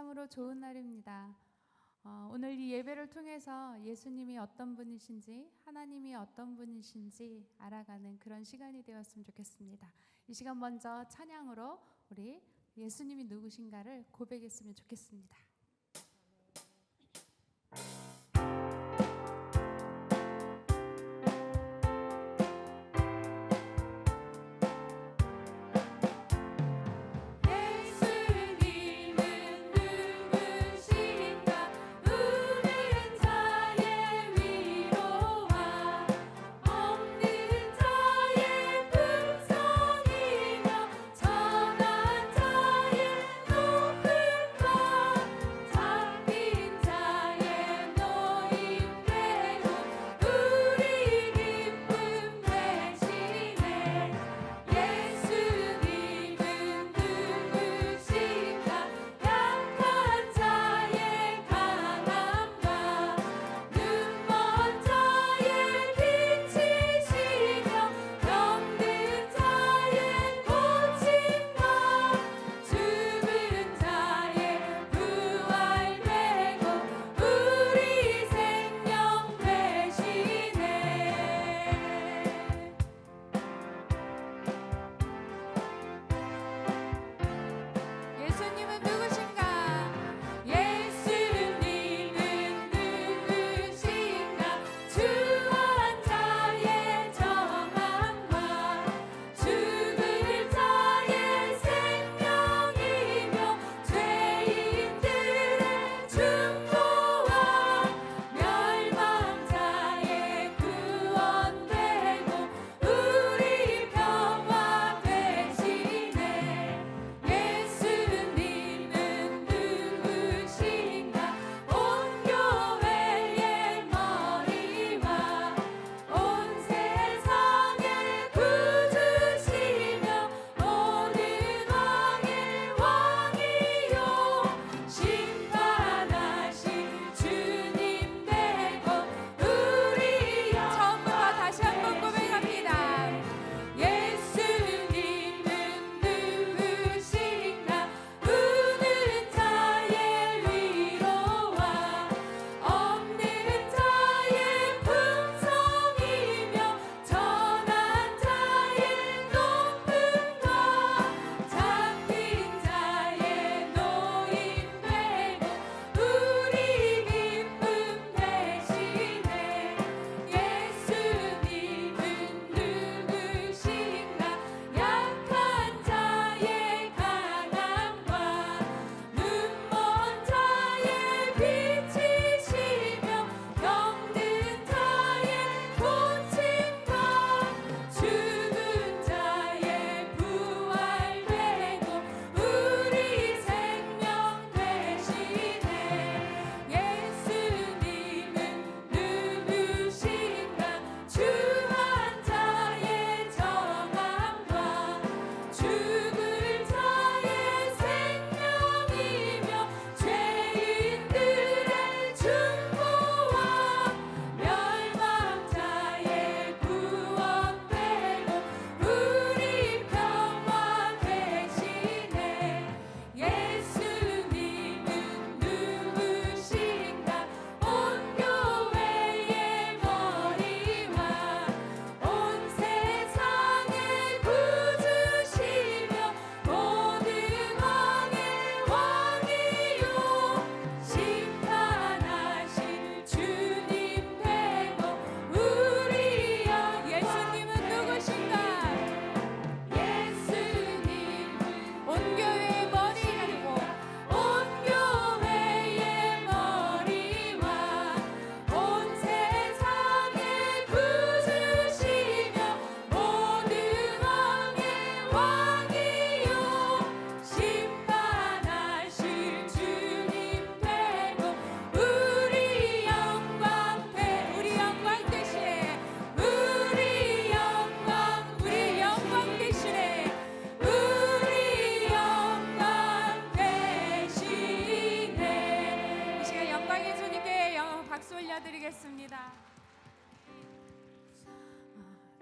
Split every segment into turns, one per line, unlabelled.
참으로 좋은 날입니다. 오늘 이 예배를 통해서 예수님이 어떤 분이신지, 하나님이 어떤 분이신지 알아가는 그런 시간이 되었으면 좋겠습니다. 이 시간 먼저 찬양으로 우리 예수님이 누구신가를 고백했으면 좋겠습니다.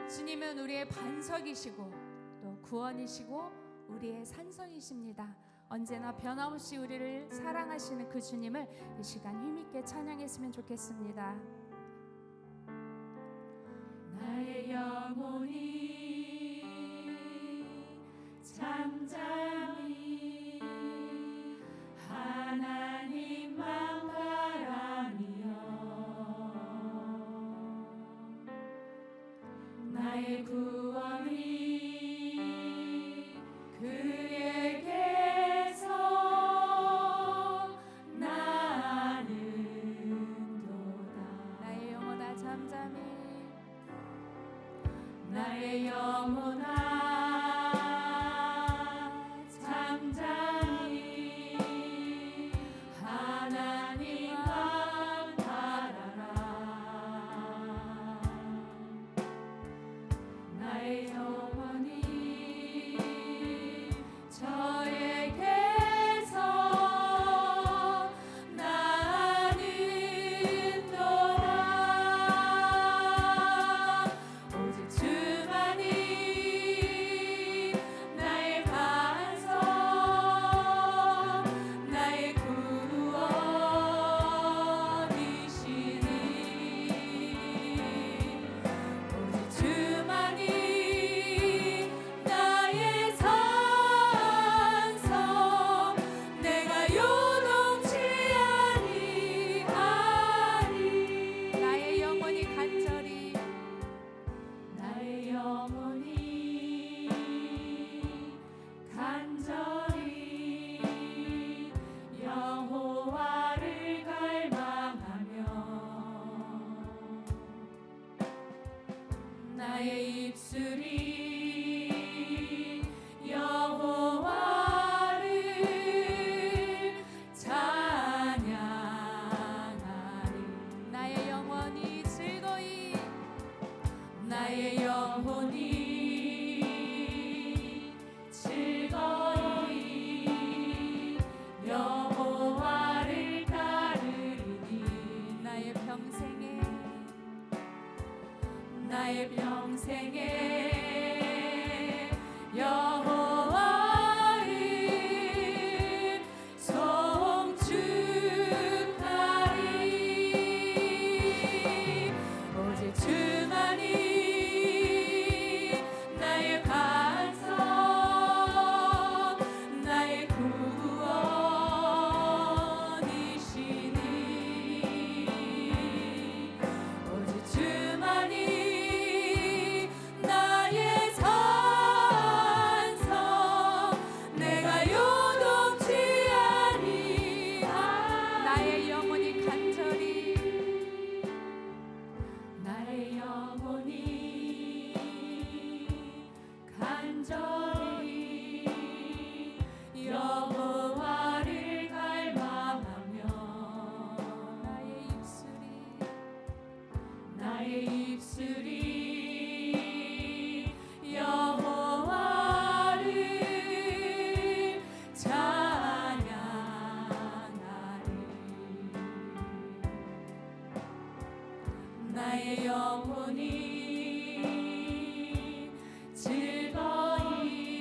주님은 우리의 반석이시고 또 구원이시고 우리의 산성이십니다. 언제나 변함없이 우리를 사랑하시는 그 주님을 이 시간 힘있게 찬양했으면 좋겠습니다.
나의 영혼이 잠잠히 하나님만 바라며 나의 구원이 그에게서 나는도다.
나의 영혼아 잠잠히
나의 영혼아 잠잠히 하나님만 바라라. 나의 영혼이 저에게서 나는도다. 오직 주만이 나의 반석 나의 구원이시니 오직 주만이 나의 산성 내가 요동치 아니하리.
나의 영혼이 간절히
나의 영혼이 간절히 여호와를 갈망하며 나의 입술이 여호와를 찬양하리.
나의 영혼이 즐거이
나의 영혼이 즐거이 여호와를 따르리니
나의 평생에
여호와를 송축하리. 오직 주만이 나의 반석 나의 구원이시니 오직 주만이 나의 산성 내가 요동치 아니하리.
나의 영혼이 간절히
나의 영혼이 간절히 여호와를 갈망하며 나의 입술이 여호와를 찬양하리. 나의 영혼이 즐거이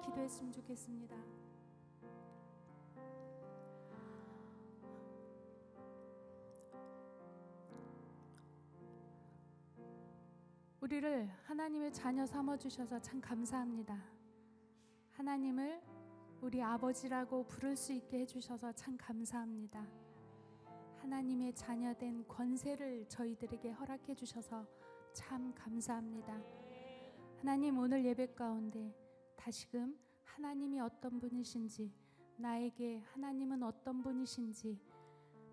기도했으면 좋겠습니다. 우리를 하나님의 자녀 삼아주셔서 참 감사합니다. 하나님을 우리 아버지라고 부를 수 있게 해주셔서 참 감사합니다. 하나님의 자녀된 권세를 저희들에게 허락해 주셔서 참 감사합니다. 하나님, 오늘 예배 가운데 다시금 하나님이 어떤 분이신지, 나에게 하나님은 어떤 분이신지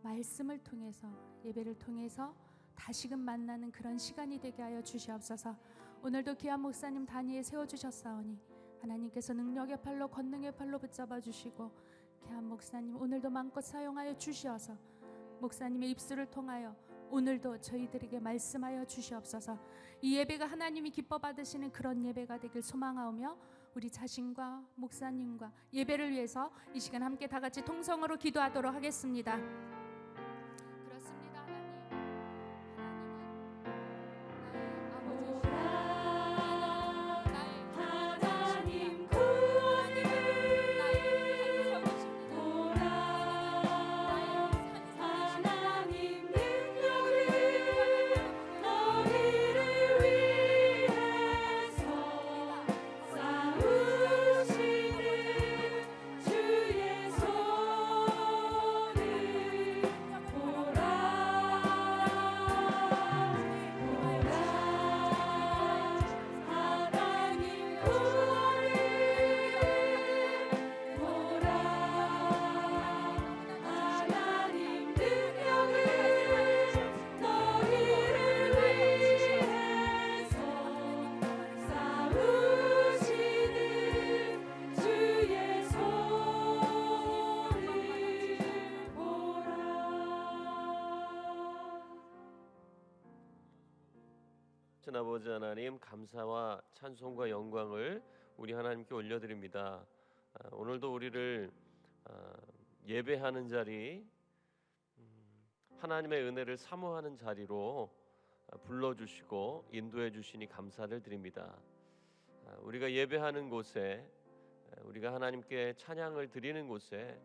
말씀을 통해서, 예배를 통해서 다시금 만나는 그런 시간이 되게 하여 주시옵소서. 오늘도 귀한 목사님 단위에 세워주셨사오니 하나님께서 능력의 팔로, 권능의 팔로 붙잡아 주시고, 귀한 목사님 오늘도 마음껏 사용하여 주시어서 목사님의 입술을 통하여 오늘도 저희들에게 말씀하여 주시옵소서. 이 예배가 하나님이 기뻐 받으시는 그런 예배가 되길 소망하오며, 우리 자신과 목사님과 예배를 위해서 이 시간 함께 다 같이 통성으로 기도하도록 하겠습니다. 그렇습니다.
하나님 구원을 하나님 능력을 너희를 위해서 싸우시는 주의 손을 보라. 하나님 구원을 보라. 하나님 능력을 너희를 위해서 싸우시는 주의 손을 보라.
전 아버지 하나님, 감사와 찬송과 영광을 우리 하나님께 올려드립니다. 오늘도 우리를 예배하는 자리, 하나님의 은혜를 사모하는 자리로 불러주시고 인도해 주시니 감사를 드립니다. 우리가 예배하는 곳에, 우리가 하나님께 찬양을 드리는 곳에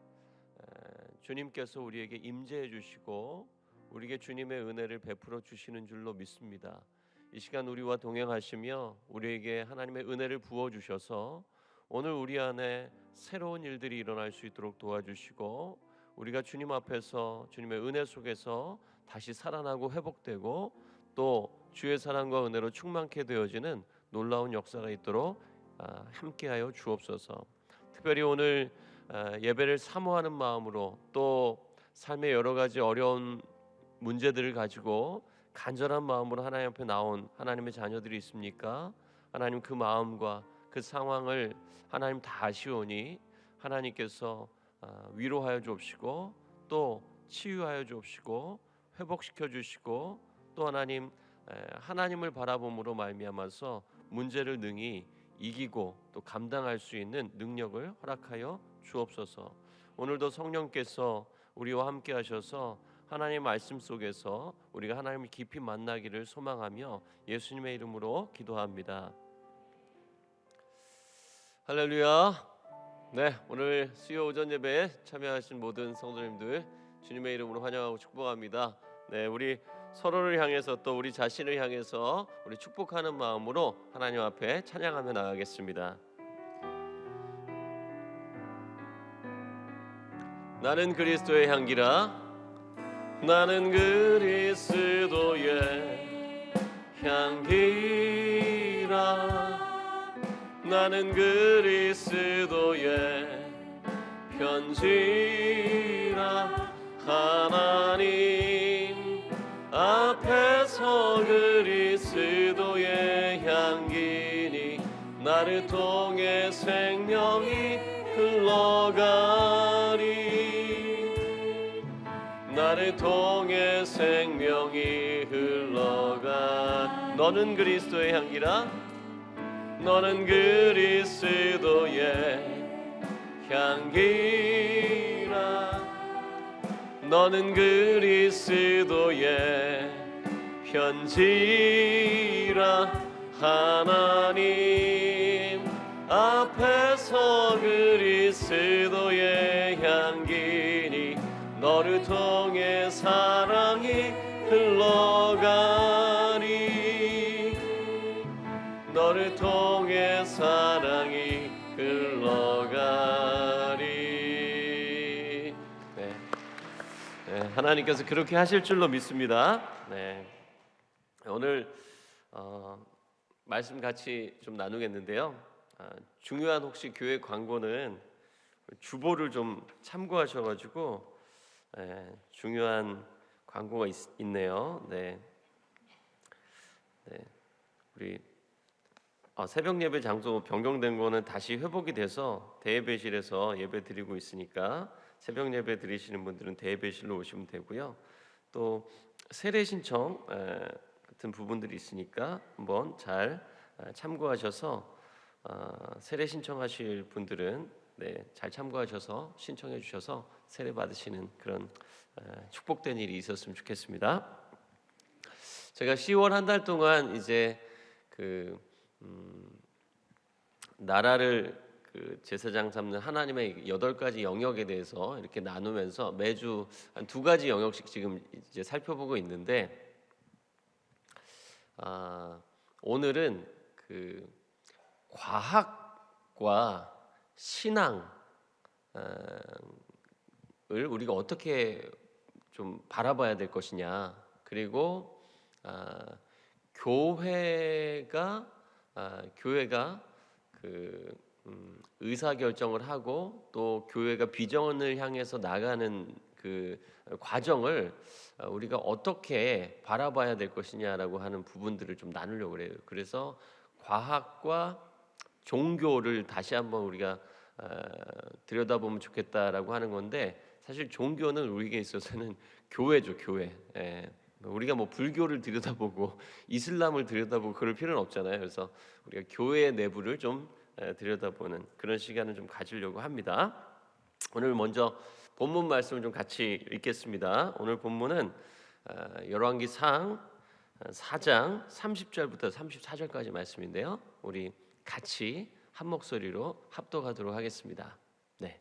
주님께서 우리에게 임재해 주시고 우리에게 주님의 은혜를 베풀어 주시는 줄로 믿습니다. 이 시간 우리와 동행하시며 우리에게 하나님의 은혜를 부어 주셔서 오늘 우리 안에 새로운 일들이 일어날 수 있도록 도와주시고, 우리가 주님 앞에서 주님의 은혜 속에서 다시 살아나고 회복되고 또 주의 사랑과 은혜로 충만케 되어지는 놀라운 역사가 있도록 함께하여 주옵소서. 특별히 오늘 예배를 사모하는 마음으로, 또 삶의 여러 가지 어려운 문제들을 가지고 간절한 마음으로 하나님 앞에 나온 하나님의 자녀들이 있습니까? 하나님, 그 마음과 그 상황을 하나님 다 아시오니 하나님께서 위로하여 주옵시고 또 치유하여 주옵시고 회복시켜 주시고, 또 하나님을 바라봄으로 말미암아서 문제를 능히 이기고 또 감당할 수 있는 능력을 허락하여 주옵소서. 오늘도 성령께서 우리와 함께 하셔서 하나님의 말씀 속에서 우리가 하나님을 깊이 만나기를 소망하며 예수님의 이름으로 기도합니다. 할렐루야. 네, 오늘 수요 오전 예배에 참여하신 모든 성도님들 주님의 이름으로 환영하고 축복합니다. 네, 우리 서로를 향해서 또 우리 자신을 향해서 우리 축복하는 마음으로 하나님 앞에 찬양하며 나가겠습니다. 나는 그리스도의 향기라, 나는 그리스도의 향기라, 나는 그리스도의 편지라. 하나님 앞에서 그리스도의 향기니 나를 통해 생명이 흘러가리. 나를 통해 생명이 흘러가. 너는 그리스도의 향기라, 너는 그리스도의 향기라, 너는 그리스도의 편지라. 하나님 앞에서 그리스도의 향기니 너를 통해 사랑이 흘러가니 너를 통해 사랑이 흘러가리. 네. 네, 하나님께서 그렇게 하실 줄로 믿습니다. 네. 오늘 말씀 같이 좀 나누겠는데요. 중요한 혹시 교회 광고는 주보를 좀 참고하셔가지고 중요한 광고가 있네요. 네. 네. 우리 새벽 예배 장소 변경된 거는 다시 회복이 돼서 대예배실에서 예배 드리고 있으니까 새벽 예배 드리시는 분들은 대예배실로 오시면 되고요. 또 세례 신청 같은 부분들이 있으니까 한번 잘 참고하셔서 세례 신청하실 분들은 잘 참고하셔서 신청해 주셔서 세례 받으시는 그런 축복된 일이 있었으면 좋겠습니다. 제가 10월 한 달 동안 이제 나라를 제사장 삼는 하나님의 8가지 영역에 대해서 이렇게 나누면서 매주 한 2가지 영역씩 지금 이제 살펴보고 있는데 오늘은 과학과 신앙을 우리가 어떻게 좀 바라봐야 될 것이냐, 그리고 교회가 의사 결정을 하고 또 교회가 비전을 향해서 나가는 그 과정을 우리가 어떻게 바라봐야 될 것이냐라고 하는 부분들을 좀 나누려고 그래요. 그래서 과학과 종교를 다시 한번 우리가 들여다보면 좋겠다라고 하는 건데, 사실 종교는 우리에게 있어서는 교회죠, 교회. 우리가 뭐 불교를 들여다보고 이슬람을 들여다보고 그럴 필요는 없잖아요. 그래서 우리가 교회 내부를 좀 들여다보는 그런 시간을 좀 가지려고 합니다. 오늘 먼저 본문 말씀을 좀 같이 읽겠습니다. 오늘 본문은 열왕기상 4장 30절부터 34절까지 말씀인데요. 우리 같이 한 목소리로 합독하도록 하겠습니다. 네,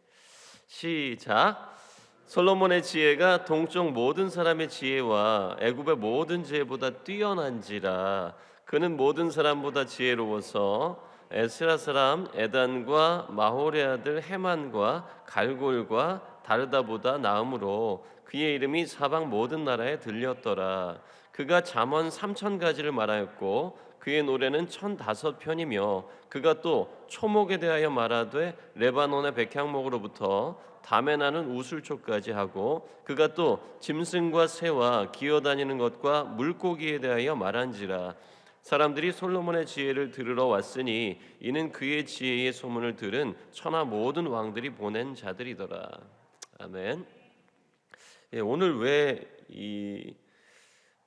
시작. 솔로몬의 지혜가 동쪽 모든 사람의 지혜와 애굽의 모든 지혜보다 뛰어난지라. 그는 모든 사람보다 지혜로워서 에스라 사람 에단과 마홀의 아들 헤만과 갈골과 다르다보다 나음으로 그의 이름이 사방 모든 나라에 들렸더라. 그가 잠언 3,000가지를 말하였고 그의 노래는 1,005편이며 그가 또 초목에 대하여 말하되 레바논의 백향목으로부터 담에 나는 우슬초까지 하고 그가 또 짐승과 새와 기어다니는 것과 물고기에 대하여 말한지라. 사람들이 솔로몬의 지혜를 들으러 왔으니 이는 그의 지혜의 소문을 들은 천하 모든 왕들이 보낸 자들이더라. 아멘. 오늘 왜 이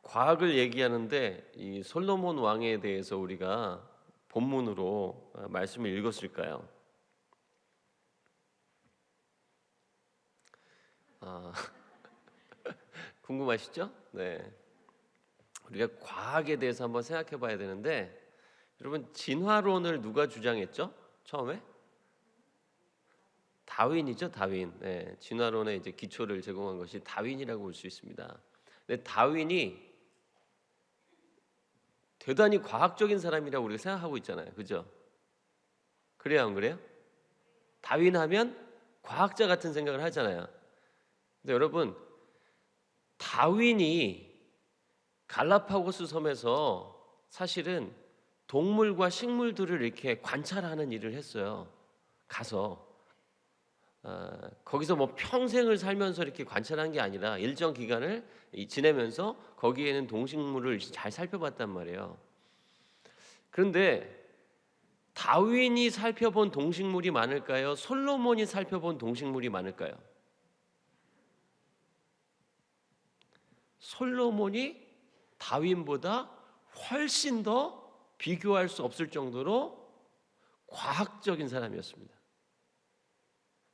과학을 얘기하는데 이 솔로몬 왕에 대해서 우리가 본문으로 말씀을 읽었을까요? 궁금하시죠? 네. 우리가 과학에 대해서 한번 생각해 봐야 되는데, 여러분 진화론을 누가 주장했죠? 처음에? 다윈이죠, 다윈. 네, 진화론의 이제 기초를 제공한 것이 다윈이라고 볼 수 있습니다. 근데 다윈이 대단히 과학적인 사람이라고 우리가 생각하고 있잖아요, 그죠? 그래요, 안 그래요? 다윈 하면 과학자 같은 생각을 하잖아요. 근데 여러분, 다윈이 갈라파고스 섬에서 사실은 동물과 식물들을 이렇게 관찰하는 일을 했어요. 가서 거기서 뭐 평생을 살면서 이렇게 관찰한 게 아니라 일정 기간을 지내면서 거기에는 동식물을 잘 살펴봤단 말이에요. 그런데 다윈이 살펴본 동식물이 많을까요? 솔로몬이 살펴본 동식물이 많을까요? 솔로몬이 다윈보다 훨씬 더 비교할 수 없을 정도로 과학적인 사람이었습니다.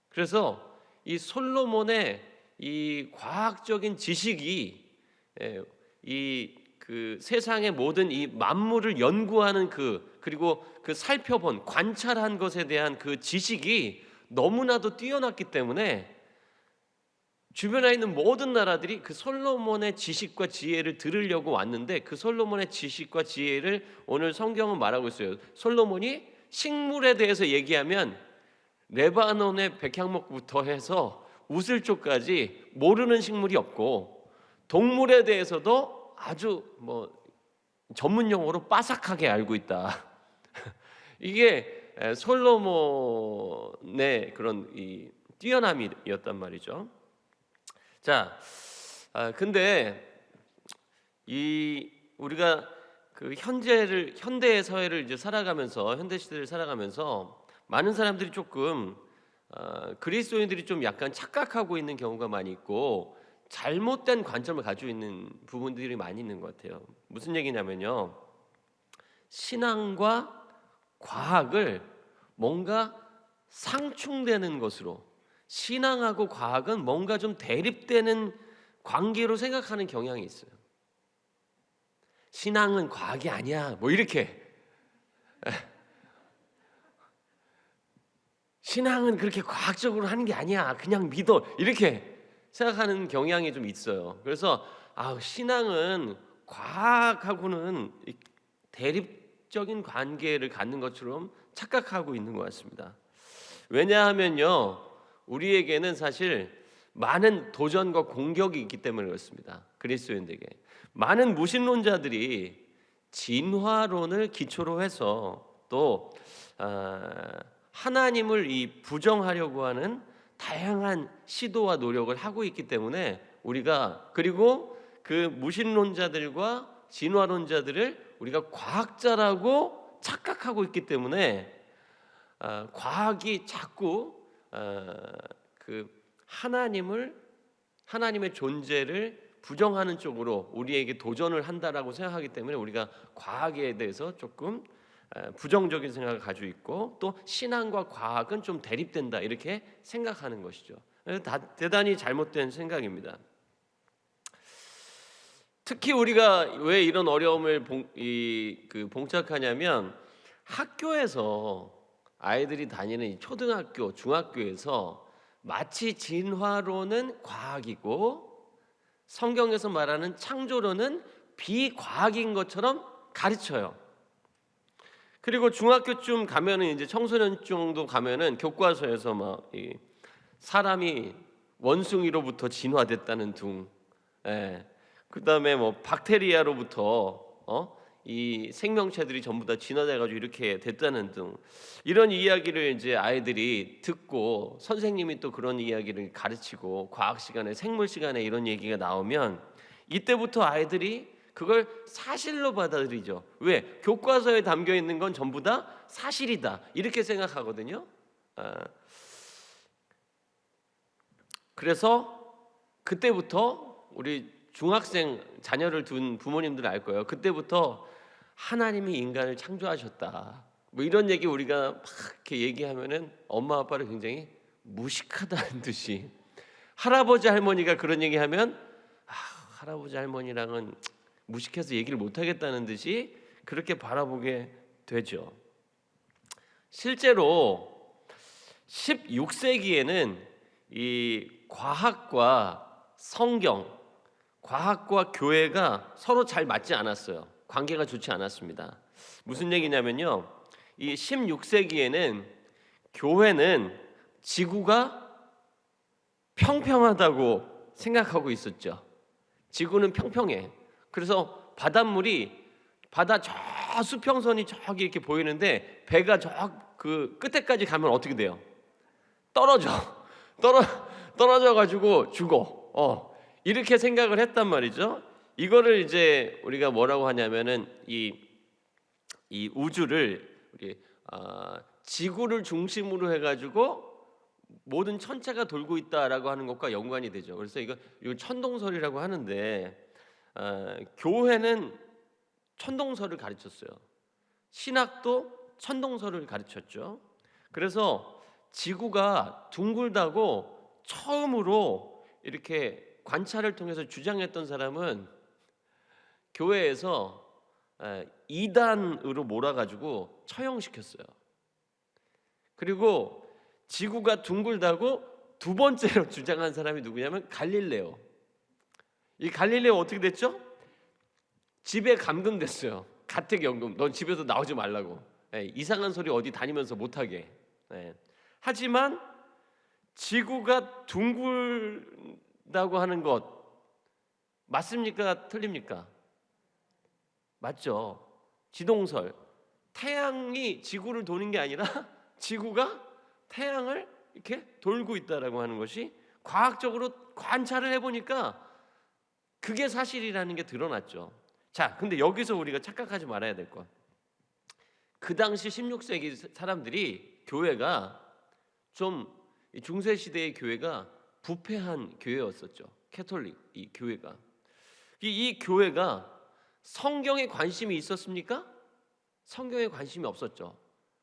그래서 이 솔로몬의 이 과학적인 지식이 이 그 세상의 모든 이 만물을 연구하는 그리고 그 살펴본 관찰한 것에 대한 그 지식이 너무나도 뛰어났기 때문에 주변에 있는 모든 나라들이 그 솔로몬의 지식과 지혜를 들으려고 왔는데, 그 솔로몬의 지식과 지혜를 오늘 성경은 말하고 있어요. 솔로몬이 식물에 대해서 얘기하면 레바논의 백향목부터 해서 우슬초까지 모르는 식물이 없고, 동물에 대해서도 아주 전문 용어로 빠삭하게 알고 있다. 이게 솔로몬의 그런 이 뛰어남이었단 말이죠. 자, 근데 우리가 그 현대의 사회를 이제 살아가면서, 현대 시대를 살아가면서 많은 사람들이 조금 그리스도인들이 좀 약간 착각하고 있는 경우가 많이 있고, 잘못된 관점을 가지고 있는 부분들이 많이 있는 것 같아요. 무슨 얘기냐면요, 신앙과 과학을 뭔가 상충되는 것으로, 신앙하고 과학은 뭔가 좀 대립되는 관계로 생각하는 경향이 있어요. 신앙은 과학이 아니야, 이렇게. 신앙은 그렇게 과학적으로 하는 게 아니야, 그냥 믿어, 이렇게 생각하는 경향이 좀 있어요. 그래서 신앙은 과학하고는 대립적인 관계를 갖는 것처럼 착각하고 있는 것 같습니다. 왜냐하면요, 우리에게는 사실 많은 도전과 공격이 있기 때문에 그렇습니다. 그리스도인들에게 많은 무신론자들이 진화론을 기초로 해서 또 하나님을 부정하려고 하는 다양한 시도와 노력을 하고 있기 때문에 우리가, 그리고 그 무신론자들과 진화론자들을 우리가 과학자라고 착각하고 있기 때문에 과학이 자꾸 그 하나님의 존재를 부정하는 쪽으로 우리에게 도전을 한다라고 생각하기 때문에 우리가 과학에 대해서 조금 부정적인 생각을 가지고 있고, 또 신앙과 과학은 좀 대립된다 이렇게 생각하는 것이죠. 대단히 잘못된 생각입니다. 특히 우리가 왜 이런 어려움을 봉착하냐면, 학교에서 아이들이 다니는 초등학교, 중학교에서 마치 진화론은 과학이고 성경에서 말하는 창조론은 비과학인 것처럼 가르쳐요. 그리고 중학교쯤 가면은, 이제 청소년 정도 가면은 교과서에서 사람이 원숭이로부터 진화됐다는 둥, 그다음에 박테리아로부터 이 생명체들이 전부 다 진화돼가지고 이렇게 됐다는 등, 이런 이야기를 이제 아이들이 듣고 선생님이 또 그런 이야기를 가르치고, 과학 시간에, 생물 시간에 이런 얘기가 나오면 이때부터 아이들이 그걸 사실로 받아들이죠. 왜? 교과서에 담겨 있는 건 전부 다 사실이다 이렇게 생각하거든요. 그래서 그때부터 우리 중학생 자녀를 둔 부모님들은 알 거예요. 그때부터 하나님이 인간을 창조하셨다, 이런 얘기 우리가 막 이렇게 얘기하면은 엄마 아빠를 굉장히 무식하다는 듯이, 할아버지 할머니가 그런 얘기하면 할아버지 할머니랑은 무식해서 얘기를 못 하겠다는 듯이 그렇게 바라보게 되죠. 실제로 16세기에는 이 과학과 성경, 과학과 교회가 서로 잘 맞지 않았어요. 관계가 좋지 않았습니다. 무슨 얘기냐면요, 이 16세기에는 교회는 지구가 평평하다고 생각하고 있었죠. 지구는 평평해. 그래서 바다 저 수평선이 저기 이렇게 보이는데, 배가 저 그 끝에까지 가면 어떻게 돼요? 떨어져 가지고 죽어. 이렇게 생각을 했단 말이죠. 이거를 이제 우리가 뭐라고 하냐면은 이 우주를 지구를 중심으로 해가지고 모든 천체가 돌고 있다라고 하는 것과 연관이 되죠. 그래서 이거 천동설이라고 하는데, 교회는 천동설을 가르쳤어요. 신학도 천동설을 가르쳤죠. 그래서 지구가 둥글다고 처음으로 이렇게 관찰을 통해서 주장했던 사람은 교회에서 이단으로 몰아가지고 처형시켰어요. 그리고 지구가 둥글다고 두 번째로 주장한 사람이 누구냐면 갈릴레오. 이 갈릴레오 어떻게 됐죠? 집에 감금됐어요. 가택연금. 넌 집에서 나오지 말라고. 이상한 소리 어디 다니면서 못하게. 하지만 지구가 둥글다고 하는 것 맞습니까? 틀립니까? 맞죠. 지동설. 태양이 지구를 도는 게 아니라 지구가 태양을 이렇게 돌고 있다라고 하는 것이 과학적으로 관찰을 해보니까 그게 사실이라는 게 드러났죠. 자, 근데 여기서 우리가 착각하지 말아야 될 것. 그 당시 16세기 사람들이 교회가 좀 중세 시대의 교회가 부패한 교회였었죠. 캐톨릭 이 교회가. 이 교회가 성경에 관심이 있었습니까? 성경에 관심이 없었죠.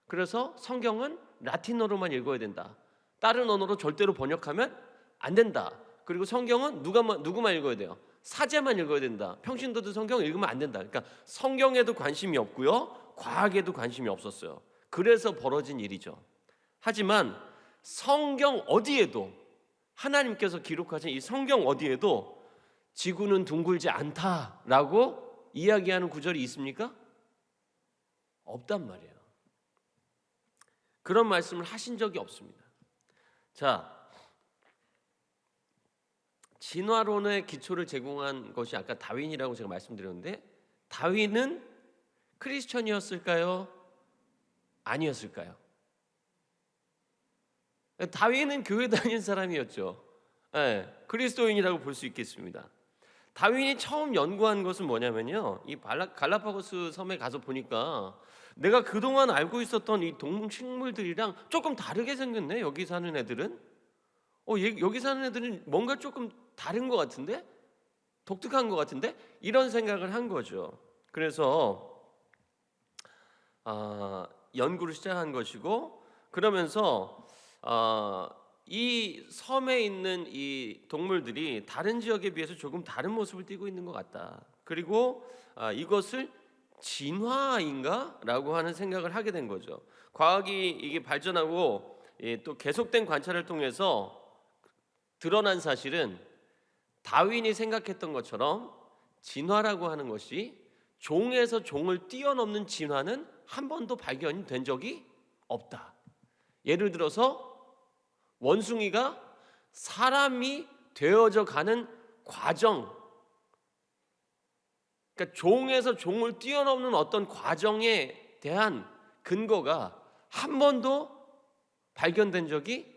그래서 성경은 라틴어로만 읽어야 된다. 다른 언어로 절대로 번역하면 안 된다. 그리고 성경은 누구만 읽어야 돼요? 사제만 읽어야 된다. 평신도도 성경 읽으면 안 된다. 그러니까 성경에도 관심이 없고요, 과학에도 관심이 없었어요. 그래서 벌어진 일이죠. 하지만 성경 어디에도, 하나님께서 기록하신 이 성경 어디에도 지구는 둥글지 않다라고 이야기하는 구절이 있습니까? 없단 말이에요. 그런 말씀을 하신 적이 없습니다. 자, 진화론의 기초를 제공한 것이 아까 다윈이라고 제가 말씀드렸는데, 다윈은 크리스천이었을까요? 아니었을까요? 다윈은 교회 다닌 사람이었죠. 그리스도인이라고 볼 수 있겠습니다. 다윈이 처음 연구한 것은 뭐냐면요, 이 갈라파고스 섬에 가서 보니까 내가 그동안 알고 있었던 이 동식물들이랑 조금 다르게 생겼네. 여기 사는 애들은 여기 사는 애들은 뭔가 조금 다른 것 같은데, 독특한 것 같은데, 이런 생각을 한 거죠. 그래서 연구를 시작한 것이고, 그러면서 이 섬에 있는 이 동물들이 다른 지역에 비해서 조금 다른 모습을 띠고 있는 것 같다. 그리고 이것을 진화인가? 라고 하는 생각을 하게 된 거죠. 과학이 이게 발전하고 또 계속된 관찰을 통해서 드러난 사실은 다윈이 생각했던 것처럼 진화라고 하는 것이 종에서 종을 뛰어넘는 진화는 한 번도 발견이 된 적이 없다. 예를 들어서 원숭이가 사람이 되어져 가는 과정, 그러니까 종에서 종을 뛰어넘는 어떤 과정에 대한 근거가 한 번도 발견된 적이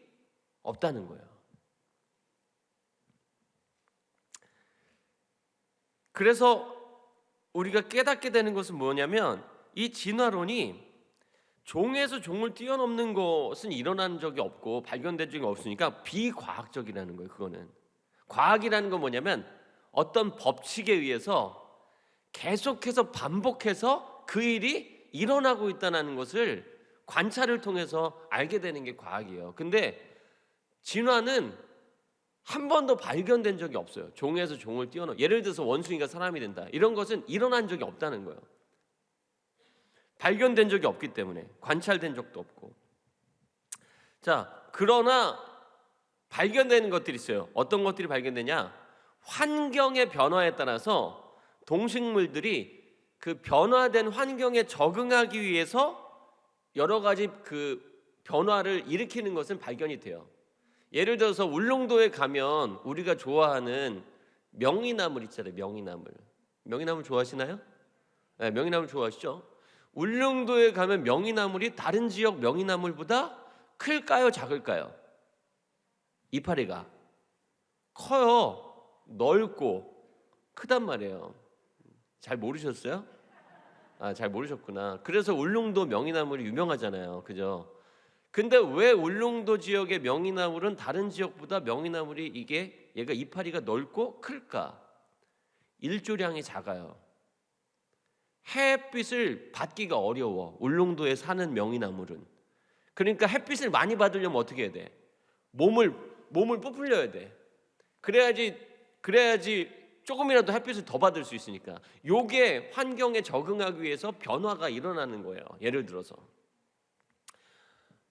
없다는 거예요. 그래서 우리가 깨닫게 되는 것은 뭐냐면, 이 진화론이 종에서 종을 뛰어넘는 것은 일어난 적이 없고 발견된 적이 없으니까 비과학적이라는 거예요. 그거는 과학이라는 건 뭐냐면 어떤 법칙에 의해서 계속해서 반복해서 그 일이 일어나고 있다는 것을 관찰을 통해서 알게 되는 게 과학이에요. 근데 진화는 한 번도 발견된 적이 없어요. 종에서 종을 뛰어넘어, 예를 들어서 원숭이가 사람이 된다, 이런 것은 일어난 적이 없다는 거예요. 발견된 적이 없기 때문에, 관찰된 적도 없고. 자, 그러나 발견되는 것들이 있어요. 어떤 것들이 발견되냐? 환경의 변화에 따라서 동식물들이 그 변화된 환경에 적응하기 위해서 여러 가지 그 변화를 일으키는 것은 발견이 돼요. 예를 들어서 울릉도에 가면 우리가 좋아하는 명이나물 있잖아요. 명이나물 좋아하시나요? 네, 명이나물 좋아하시죠? 울릉도에 가면 명이나물이 다른 지역 명이나물보다 클까요? 작을까요? 이파리가 커요. 넓고 크단 말이에요. 잘 모르셨어요? 잘 모르셨구나. 그래서 울릉도 명이나물이 유명하잖아요. 그죠? 근데 왜 울릉도 지역의 명이나물은 다른 지역보다 명이나물이 얘가 이파리가 넓고 클까? 일조량이 작아요. 햇빛을 받기가 어려워. 울릉도에 사는 명이나물은. 그러니까 햇빛을 많이 받으려면 어떻게 해야 돼? 몸을 부풀려야 돼. 그래야지 조금이라도 햇빛을 더 받을 수 있으니까. 요게 환경에 적응하기 위해서 변화가 일어나는 거예요. 예를 들어서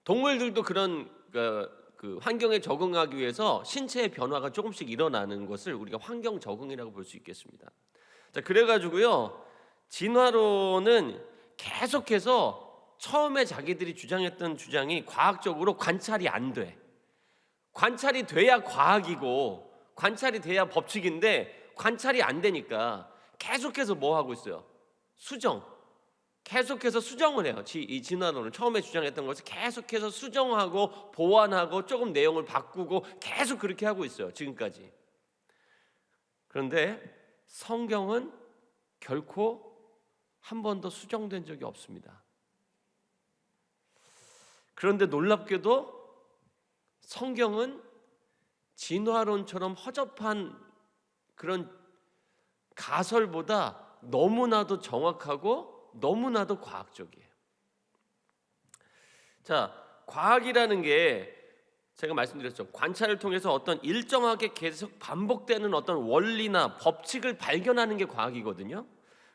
동물들도 그런 그 환경에 적응하기 위해서 신체의 변화가 조금씩 일어나는 것을 우리가 환경 적응이라고 볼 수 있겠습니다. 자, 그래가지고요, 진화론은 계속해서 처음에 자기들이 주장했던 주장이 과학적으로 관찰이 안 돼. 관찰이 돼야 과학이고 관찰이 돼야 법칙인데 관찰이 안 되니까 계속해서 뭐 하고 있어요? 계속해서 수정을 해요. 이 진화론을 처음에 주장했던 것을 계속해서 수정하고 보완하고 조금 내용을 바꾸고 계속 그렇게 하고 있어요. 지금까지. 그런데 성경은 결코 한 번도 수정된 적이 없습니다. 그런데 놀랍게도 성경은 진화론처럼 허접한 그런 가설보다 너무나도 정확하고 너무나도 과학적이에요. 자, 과학이라는 게 제가 말씀드렸죠. 관찰을 통해서 어떤 일정하게 계속 반복되는 어떤 원리나 법칙을 발견하는 게 과학이거든요.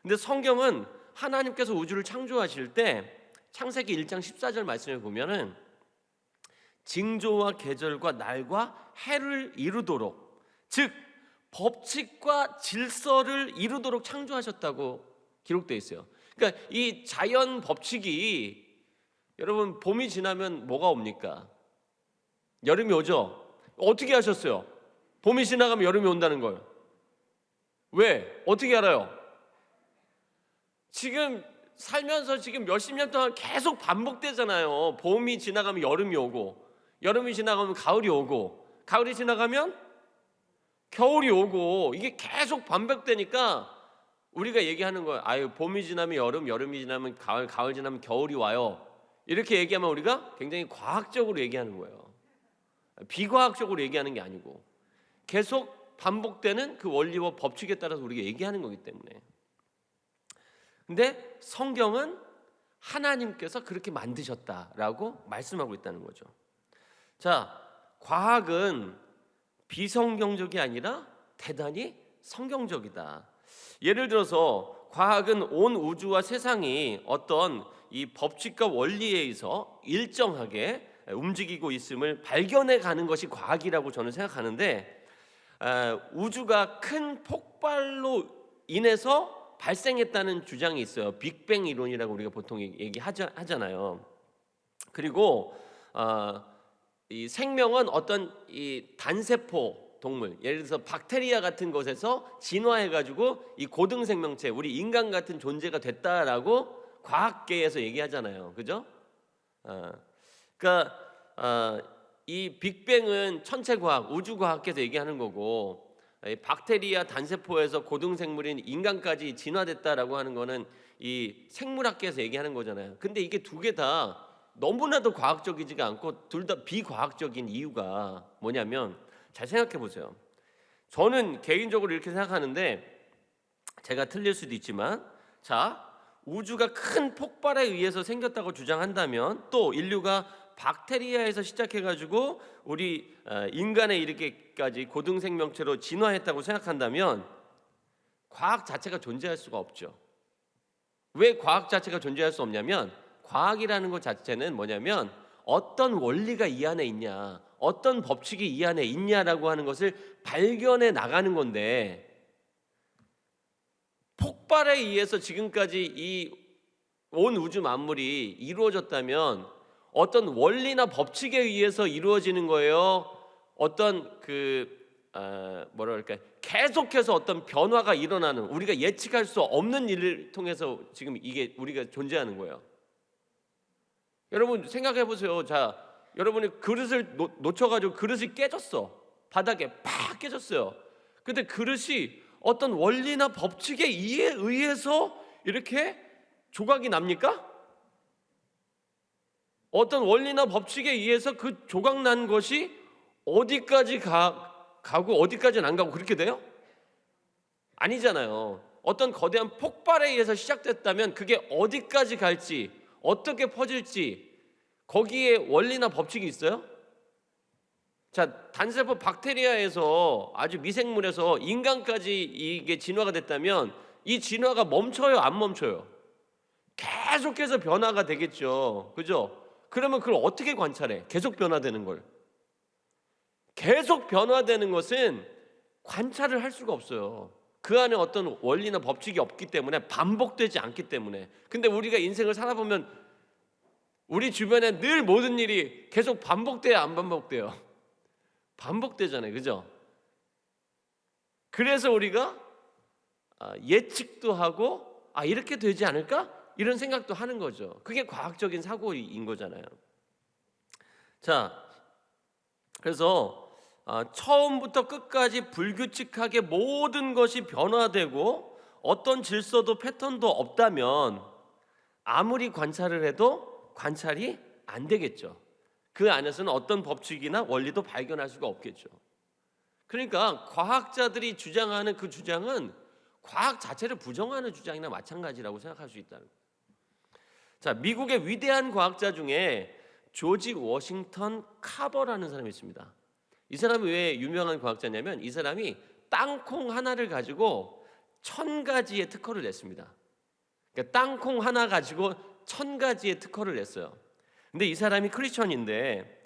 근데 성경은 하나님께서 우주를 창조하실 때 창세기 1장 14절 말씀을 보면은 징조와 계절과 날과 해를 이루도록, 즉 법칙과 질서를 이루도록 창조하셨다고 기록되어 있어요. 그러니까 이 자연 법칙이, 여러분 봄이 지나면 뭐가 옵니까? 여름이 오죠. 어떻게 하셨어요? 봄이 지나가면 여름이 온다는 걸. 왜? 어떻게 알아요? 지금 살면서 지금 몇십 년 동안 계속 반복되잖아요. 봄이 지나가면 여름이 오고, 여름이 지나가면 가을이 오고, 가을이 지나가면 겨울이 오고, 이게 계속 반복되니까 우리가 얘기하는 거예요. 아유, 봄이 지나면 여름, 여름이 지나면 가을, 가을 지나면 겨울이 와요. 이렇게 얘기하면 우리가 굉장히 과학적으로 얘기하는 거예요. 비과학적으로 얘기하는 게 아니고 계속 반복되는 그 원리와 법칙에 따라서 우리가 얘기하는 거기 때문에. 근데 성경은 하나님께서 그렇게 만드셨다라고 말씀하고 있다는 거죠. 자, 과학은 비성경적이 아니라 대단히 성경적이다. 예를 들어서 과학은 온 우주와 세상이 어떤 이 법칙과 원리에 의해서 일정하게 움직이고 있음을 발견해 가는 것이 과학이라고 저는 생각하는데, 우주가 큰 폭발로 인해서 발생했다는 주장이 있어요. 빅뱅 이론이라고 우리가 보통 얘기하잖아요. 그리고 이 생명은 어떤 이 단세포 동물, 예를 들어서 박테리아 같은 것에서 진화해가지고 이 고등 생명체, 우리 인간 같은 존재가 됐다라고 과학계에서 얘기하잖아요. 그죠? 그러니까 이 빅뱅은 천체과학, 우주과학계에서 얘기하는 거고, 이 박테리아 단세포에서 고등생물인 인간까지 진화됐다라고 하는 거는 이 생물학계에서 얘기하는 거잖아요. 근데 이게 두 개 다 너무나도 과학적이지가 않고 둘 다 비과학적인 이유가 뭐냐면, 잘 생각해 보세요. 저는 개인적으로 이렇게 생각하는데, 제가 틀릴 수도 있지만, 자, 우주가 큰 폭발에 의해서 생겼다고 주장한다면, 또 인류가 박테리아에서 시작해가지고 우리 인간에 이르기까지 고등생명체로 진화했다고 생각한다면 과학 자체가 존재할 수가 없죠. 왜 과학 자체가 존재할 수 없냐면, 과학이라는 것 자체는 뭐냐면 어떤 원리가 이 안에 있냐, 어떤 법칙이 이 안에 있냐라고 하는 것을 발견해 나가는 건데, 폭발에 의해서 지금까지 이 온 우주 만물이 이루어졌다면 어떤 원리나 법칙에 의해서 이루어지는 거예요? 어떤 계속해서 어떤 변화가 일어나는, 우리가 예측할 수 없는 일을 통해서 지금 이게 우리가 존재하는 거예요. 여러분 생각해 보세요. 자, 여러분이 그릇을 놓쳐가지고 그릇이 깨졌어. 바닥에 팍 깨졌어요. 근데 그릇이 어떤 원리나 법칙에 의해서 이렇게 조각이 납니까? 어떤 원리나 법칙에 의해서 그 조각 난 것이 어디까지 가고 어디까지는 안 가고 그렇게 돼요? 아니잖아요. 어떤 거대한 폭발에 의해서 시작됐다면 그게 어디까지 갈지, 어떻게 퍼질지, 거기에 원리나 법칙이 있어요? 자, 단세포 박테리아에서 아주 미생물에서 인간까지 이게 진화가 됐다면 이 진화가 멈춰요, 안 멈춰요? 계속해서 변화가 되겠죠. 그죠? 그러면 그걸 어떻게 관찰해? 계속 변화되는 걸. 계속 변화되는 것은 관찰을 할 수가 없어요. 그 안에 어떤 원리나 법칙이 없기 때문에, 반복되지 않기 때문에. 근데 우리가 인생을 살아보면 우리 주변에 늘 모든 일이 계속 반복돼요, 안 반복돼요? 반복되잖아요. 그죠? 그래서 우리가 예측도 하고 이렇게 되지 않을까? 이런 생각도 하는 거죠. 그게 과학적인 사고인 거잖아요. 자, 그래서 처음부터 끝까지 불규칙하게 모든 것이 변화되고 어떤 질서도 패턴도 없다면 아무리 관찰을 해도 관찰이 안 되겠죠. 그 안에서는 어떤 법칙이나 원리도 발견할 수가 없겠죠. 그러니까 과학자들이 주장하는 그 주장은 과학 자체를 부정하는 주장이나 마찬가지라고 생각할 수 있다는 거예요. 자, 미국의 위대한 과학자 중에 조지 워싱턴 카버라는 사람이 있습니다. 이 사람이 왜 유명한 과학자냐면 이 사람이 땅콩 하나를 가지고 1000가지의 특허를 냈습니다. 그러니까 땅콩 하나 가지고 1000가지의 특허를 냈어요. 근데 이 사람이 크리스천인데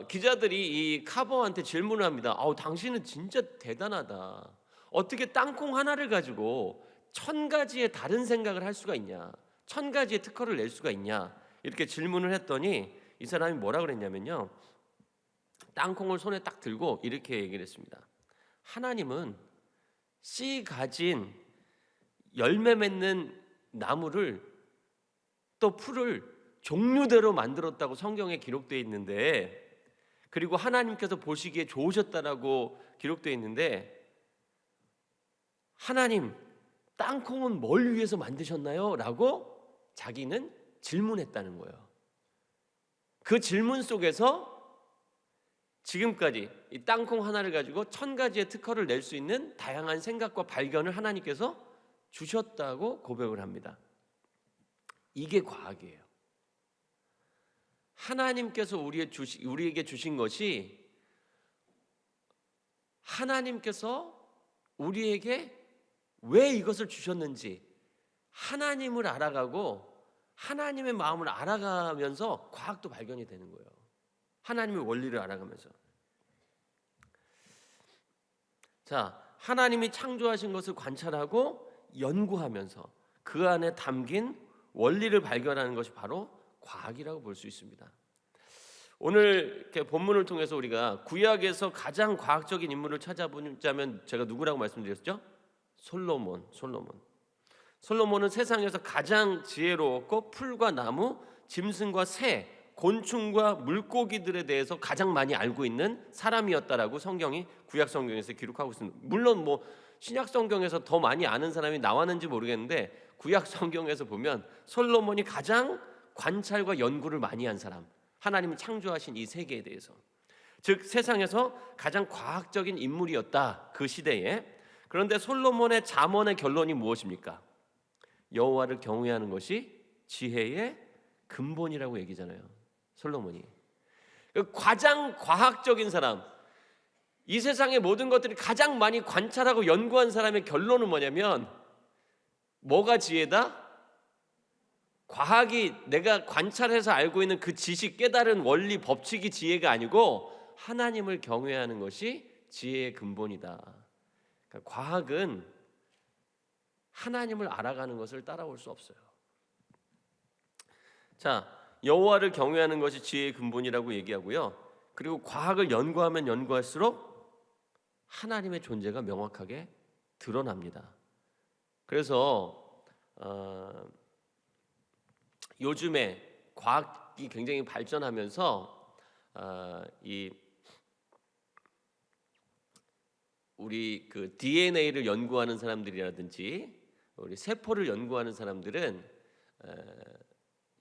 기자들이 이 카버한테 질문을 합니다. 당신은 진짜 대단하다. 어떻게 땅콩 하나를 가지고 1000가지의 다른 생각을 할 수가 있냐? 1000가지의 특허를 낼 수가 있냐? 이렇게 질문을 했더니 이 사람이 뭐라 그랬냐면요. 땅콩을 손에 딱 들고 이렇게 얘기를 했습니다. 하나님은 씨 가진 열매 맺는 나무를 또 풀을 종류대로 만들었다고 성경에 기록되어 있는데, 그리고 하나님께서 보시기에 좋으셨다라고 기록되어 있는데, 하나님 땅콩은 뭘 위해서 만드셨나요? 라고 자기는 질문했다는 거예요. 그 질문 속에서 지금까지 이 땅콩 하나를 가지고 1000가지의 특허를 낼 수 있는 다양한 생각과 발견을 하나님께서 주셨다고 고백을 합니다. 이게 과학이에요. 하나님께서 우리에게 주신 것이, 하나님께서 우리에게 왜 이것을 주셨는지 하나님을 알아가고 하나님의 마음을 알아가면서 과학도 발견이 되는 거예요. 하나님의 원리를 알아가면서. 자, 하나님이 창조하신 것을 관찰하고 연구하면서 그 안에 담긴 원리를 발견하는 것이 바로 과학이라고 볼 수 있습니다. 오늘 이렇게 본문을 통해서 우리가 구약에서 가장 과학적인 인물을 찾아보자면 제가 누구라고 말씀드렸죠? 솔로몬은 세상에서 가장 지혜로웠고 풀과 나무, 짐승과 새, 곤충과 물고기들에 대해서 가장 많이 알고 있는 사람이었다라고 성경이 구약 성경에서 기록하고 있습니다. 물론 신약 성경에서 더 많이 아는 사람이 나왔는지 모르겠는데 구약 성경에서 보면 솔로몬이 가장 관찰과 연구를 많이 한 사람, 하나님이 창조하신 이 세계에 대해서, 즉 세상에서 가장 과학적인 인물이었다, 그 시대에. 그런데 솔로몬의 잠언의 결론이 무엇입니까? 여호와를 경외하는 것이 지혜의 근본이라고 얘기잖아요. 솔로몬이 가장 과학적인 사람, 이 세상의 모든 것들이 가장 많이 관찰하고 연구한 사람의 결론은 뭐냐면, 뭐가 지혜다? 과학이 내가 관찰해서 알고 있는 그 지식, 깨달은 원리, 법칙이 지혜가 아니고 하나님을 경외하는 것이 지혜의 근본이다. 그러니까 과학은 하나님을 알아가는 것을 따라올 수 없어요. 자, 여호와를 경외하는 것이 지혜의 근본이라고 얘기하고요. 그리고 과학을 연구하면 연구할수록 하나님의 존재가 명확하게 드러납니다. 그래서 요즘에 과학이 굉장히 발전하면서 우리 그 DNA를 연구하는 사람들이라든지 우리 세포를 연구하는 사람들은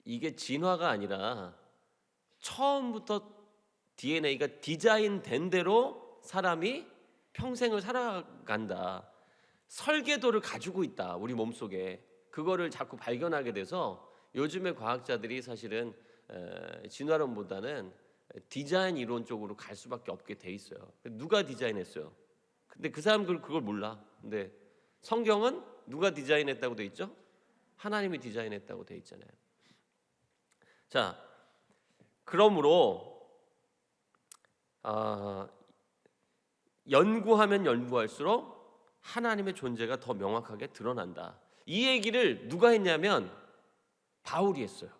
이게 진화가 아니라 처음부터 DNA가 디자인된 대로 사람이 평생을 살아간다, 설계도를 가지고 있다, 우리 몸속에. 그거를 자꾸 발견하게 돼서 요즘의 과학자들이 사실은 진화론보다는 디자인 이론 쪽으로 갈 수밖에 없게 돼 있어요. 누가 디자인했어요? 근데 그 사람들 그걸 몰라. 근데 성경은 누가 디자인했다고 돼 있죠? 하나님이 디자인했다고 돼 있잖아요. 자, 그러므로 연구하면 연구할수록 하나님의 존재가 더 명확하게 드러난다. 이 얘기를 누가 했냐면 바울이 했어요.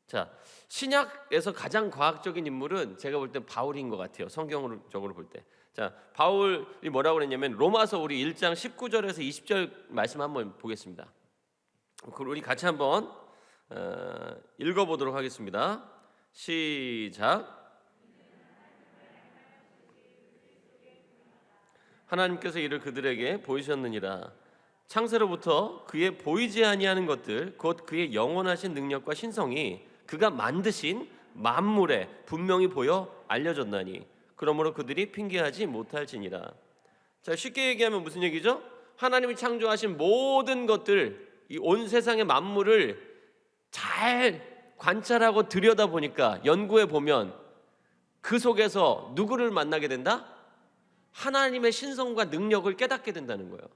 자, 신약에서 가장 과학적인 인물은 제가 볼 때 바울인 것 같아요. 성경적으로 볼 때. 자, 바울이 뭐라고 그랬냐면 로마서 우리 1장 19절에서 20절 말씀 한번 보겠습니다. 우리 같이 한번 읽어보도록 하겠습니다. 시작. 하나님께서 이를 그들에게 보이셨느니라. 창세로부터 그의 보이지 아니하는 것들 곧 그의 영원하신 능력과 신성이 그가 만드신 만물에 분명히 보여 알려졌나니 그러므로 그들이 핑계하지 못할지니라. 자, 쉽게 얘기하면 무슨 얘기죠? 하나님이 창조하신 모든 것들, 이 온 세상의 만물을 잘 관찰하고 들여다보니까 연구해 보면 그 속에서 누구를 만나게 된다? 하나님의 신성과 능력을 깨닫게 된다는 거예요.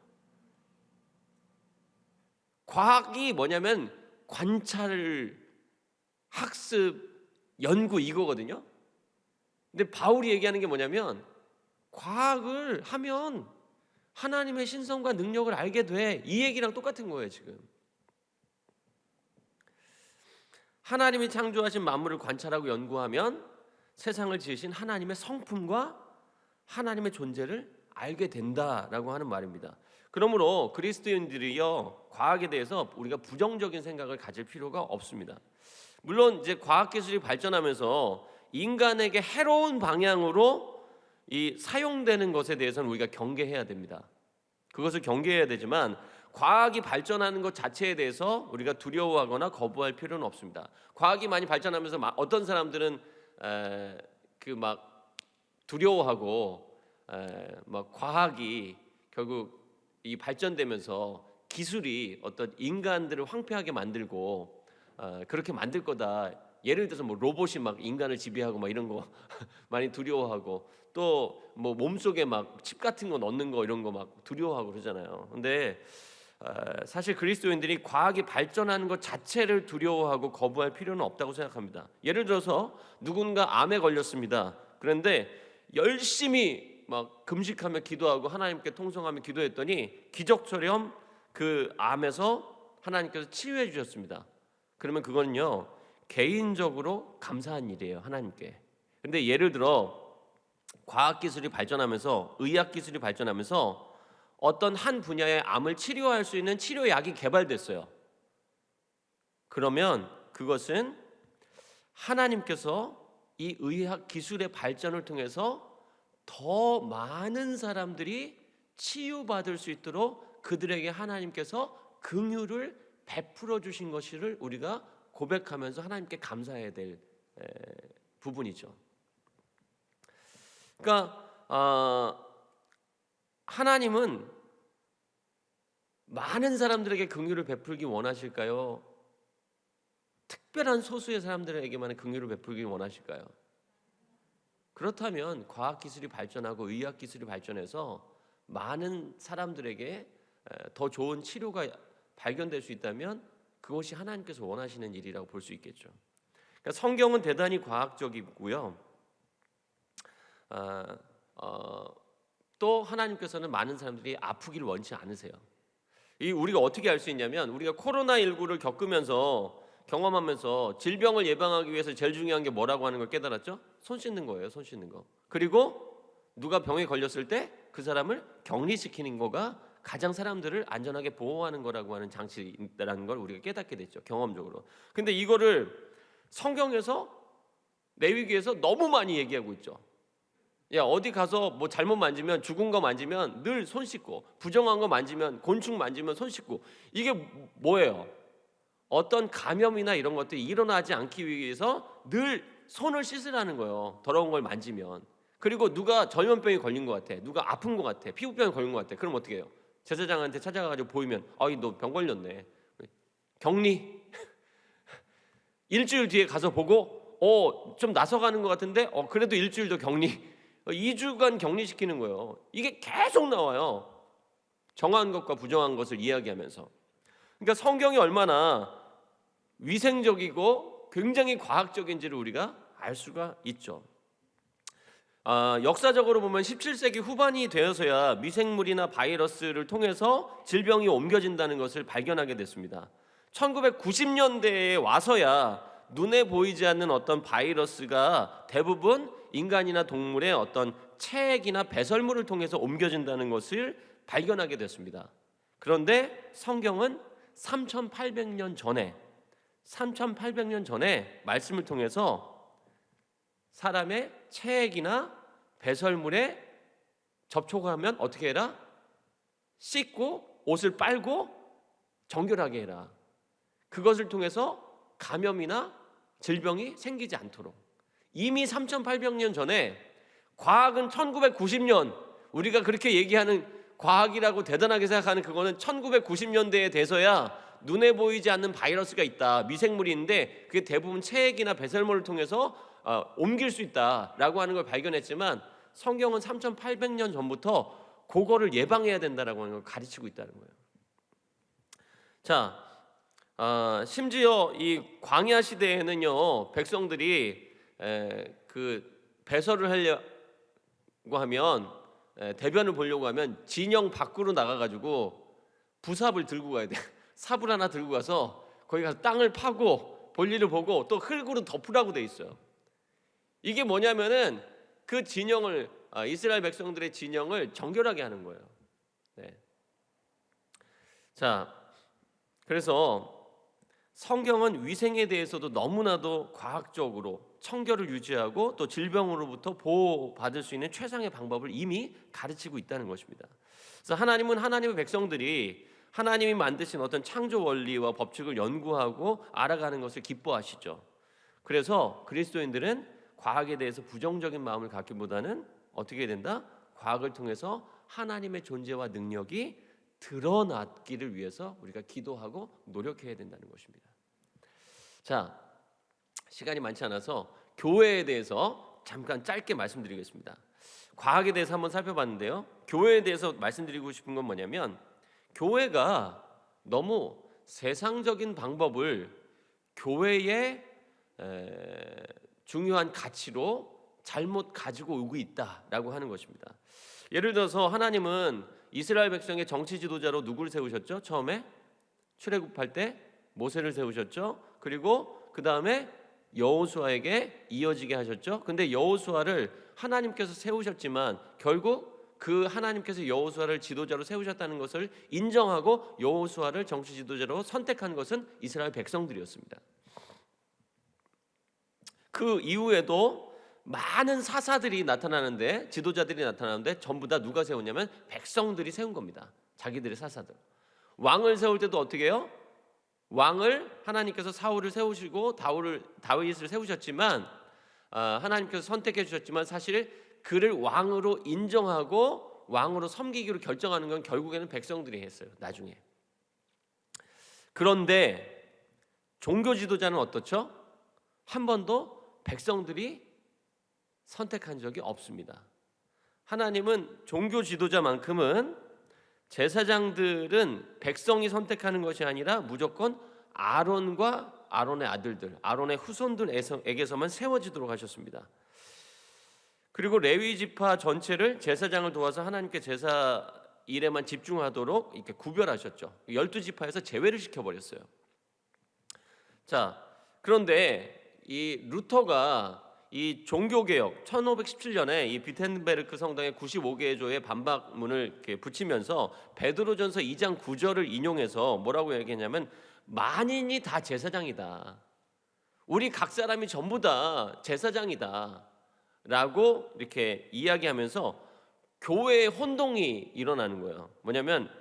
과학이 뭐냐면 관찰, 학습, 연구 이거거든요. 근데 바울이 얘기하는 게 뭐냐면 과학을 하면 하나님의 신성과 능력을 알게 돼. 이 얘기랑 똑같은 거예요, 지금. 하나님이 창조하신 만물을 관찰하고 연구하면 세상을 지으신 하나님의 성품과 하나님의 존재를 알게 된다라고 하는 말입니다. 그러므로 그리스도인들이요, 과학에 대해서 우리가 부정적인 생각을 가질 필요가 없습니다. 물론 이제 과학 기술이 발전하면서 인간에게 해로운 방향으로 이 사용되는 것에 대해서는 우리가 경계해야 됩니다. 그것을 경계해야 되지만 과학이 발전하는 것 자체에 대해서 우리가 두려워하거나 거부할 필요는 없습니다. 과학이 많이 발전하면서 어떤 사람들은 막 두려워하고 막 과학이 결국 이 발전되면서 기술이 어떤 인간들을 황폐하게 만들고 그렇게 만들 거다. 예를 들어서 뭐 로봇이 막 인간을 지배하고 막 이런 거 많이 두려워하고 또 뭐 몸속에 막 칩 같은 거 넣는 거 이런 거 막 두려워하고 그러잖아요. 근데 사실 그리스도인들이 과학이 발전하는 것 자체를 두려워하고 거부할 필요는 없다고 생각합니다. 예를 들어서 누군가 암에 걸렸습니다. 그런데 열심히 막 금식하며 기도하고 하나님께 통성하며 기도했더니 기적처럼 그 암에서 하나님께서 치유해 주셨습니다. 그러면 그거는요, 개인적으로 감사한 일이에요, 하나님께. 근데 예를 들어 과학기술이 발전하면서 의학기술이 발전하면서 어떤 한 분야의 암을 치료할 수 있는 치료약이 개발됐어요. 그러면 그것은 하나님께서 이 의학기술의 발전을 통해서 더 많은 사람들이 치유받을 수 있도록 그들에게 하나님께서 긍휼을 베풀어 주신 것을 우리가 고백하면서 하나님께 감사해야 될 부분이죠. 그러니까 하나님은 많은 사람들에게 긍휼을 베풀기 원하실까요? 특별한 소수의 사람들에게만 긍휼을 베풀기 원하실까요? 그렇다면 과학기술이 발전하고 의학기술이 발전해서 많은 사람들에게 더 좋은 치료가 발견될 수 있다면 그것이 하나님께서 원하시는 일이라고 볼 수 있겠죠. 그러니까 성경은 대단히 과학적이고요. 또 하나님께서는 많은 사람들이 아프기를 원치 않으세요. 우리가 어떻게 알 수 있냐면 우리가 코로나19를 겪으면서 경험하면서 질병을 예방하기 위해서 제일 중요한 게 뭐라고 하는 걸 깨달았죠? 손 씻는 거예요. 손 씻는 거. 그리고 누가 병에 걸렸을 때 그 사람을 격리시키는 거가 가장 사람들을 안전하게 보호하는 거라고 하는 장치라는 걸 우리가 깨닫게 됐죠, 경험적으로. 근데 이거를 성경에서 레위기에서 너무 많이 얘기하고 있죠. 야, 어디 가서 뭐 잘못 만지면, 죽은 거 만지면 늘 손 씻고, 부정한 거 만지면, 곤충 만지면 손 씻고. 이게 뭐예요? 어떤 감염이나 이런 것들이 일어나지 않기 위해서 늘 손을 씻으라는 거예요, 더러운 걸 만지면. 그리고 누가 전염병에 걸린 것 같아, 누가 아픈 것 같아, 피부병에 걸린 것 같아, 그럼 어떻게 해요? 제사장한테 찾아가가지고 보이면 너 병 걸렸네, 격리. 일주일 뒤에 가서 보고 좀 나서가는 것 같은데 그래도 일주일 더 격리, 2주간 격리시키는 거예요. 이게 계속 나와요. 정한 것과 부정한 것을 이야기하면서. 그러니까 성경이 얼마나 위생적이고 굉장히 과학적인지를 우리가 알 수가 있죠. 역사적으로 보면 17세기 후반이 되어서야 미생물이나 바이러스를 통해서 질병이 옮겨진다는 것을 발견하게 됐습니다. 1990년대에 와서야 눈에 보이지 않는 어떤 바이러스가 대부분 인간이나 동물의 어떤 체액이나 배설물을 통해서 옮겨진다는 것을 발견하게 됐습니다. 그런데 성경은 3800년 전에 말씀을 통해서 사람의 체액이나 배설물에 접촉하면 어떻게 해라? 씻고 옷을 빨고 정결하게 해라. 그것을 통해서 감염이나 질병이 생기지 않도록. 이미 3800년 전에, 과학은 1990년, 우리가 그렇게 얘기하는 과학이라고 대단하게 생각하는 그거는 1990년대에 돼서야 눈에 보이지 않는 바이러스가 있다, 미생물이 있는데 그게 대부분 체액이나 배설물을 통해서 옮길 수 있다라고 하는 걸 발견했지만, 성경은 3800년 전부터 그거를 예방해야 된다라고 하는 걸 가르치고 있다는 거예요. 자, 심지어 이 광야 시대에는요, 백성들이 그 배설을 하려고 하면, 대변을 보려고 하면 진영 밖으로 나가가지고 부삽을 들고 가야 돼. 삽을 하나 들고 가서 거기 가서 땅을 파고 볼일을 보고 또 흙으로 덮으라고 돼 있어요. 이게 뭐냐면은 그 진영을, 이스라엘 백성들의 진영을 정결하게 하는 거예요. 네. 자, 그래서 성경은 위생에 대해서도 너무나도 과학적으로 청결을 유지하고 또 질병으로부터 보호받을 수 있는 최상의 방법을 이미 가르치고 있다는 것입니다. 그래서 하나님은 하나님의 백성들이 하나님이 만드신 어떤 창조 원리와 법칙을 연구하고 알아가는 것을 기뻐하시죠. 그래서 그리스도인들은 과학에 대해서 부정적인 마음을 갖기보다는 어떻게 해야 된다? 과학을 통해서 하나님의 존재와 능력이 드러나기를 위해서 우리가 기도하고 노력해야 된다는 것입니다. 자, 시간이 많지 않아서 교회에 대해서 잠깐 짧게 말씀드리겠습니다. 과학에 대해서 한번 살펴봤는데요, 교회에 대해서 말씀드리고 싶은 건 뭐냐면, 교회가 너무 세상적인 방법을 교회의 중요한 가치로 잘못 가지고 오고 있다라고 하는 것입니다. 예를 들어서 하나님은 이스라엘 백성의 정치 지도자로 누구를 세우셨죠? 처음에 출애굽할 때 모세를 세우셨죠. 그리고 그 다음에 여호수아에게 이어지게 하셨죠. 근데 여호수아를 하나님께서 세우셨지만 결국 그 하나님께서 여호수아를 지도자로 세우셨다는 것을 인정하고 여호수아를 정치 지도자로 선택한 것은 이스라엘 백성들이었습니다. 그 이후에도 많은 사사들이 나타나는데, 지도자들이 나타나는데 전부 다 누가 세웠냐면 백성들이 세운 겁니다. 자기들의 사사들. 왕을 세울 때도 어떻게 해요? 왕을 하나님께서 사울을 세우시고 다윗을 세우셨지만, 하나님께서 선택해 주셨지만 사실 그를 왕으로 인정하고 왕으로 섬기기로 결정하는 건 결국에는 백성들이 했어요, 나중에. 그런데 종교 지도자는 어떻죠? 한 번도 백성들이 선택한 적이 없습니다. 하나님은 종교 지도자만큼은, 제사장들은 백성이 선택하는 것이 아니라 무조건 아론과 아론의 아들들, 아론의 후손들에게서만 세워지도록 하셨습니다. 그리고 레위 지파 전체를 제사장을 도와서 하나님께 제사 일에만 집중하도록 이렇게 구별하셨죠. 12지파에서 제외를 시켜버렸어요. 자, 그런데 이 루터가 이 종교개혁 1517년에 이 비텐베르크 성당의 95개의 조의 반박문을 이렇게 붙이면서 베드로전서 2장 9절을 인용해서 뭐라고 얘기했냐면, 만인이 다 제사장이다, 우리 각 사람이 전부 다 제사장이다 라고 이렇게 이야기하면서 교회의 혼동이 일어나는 거예요. 뭐냐면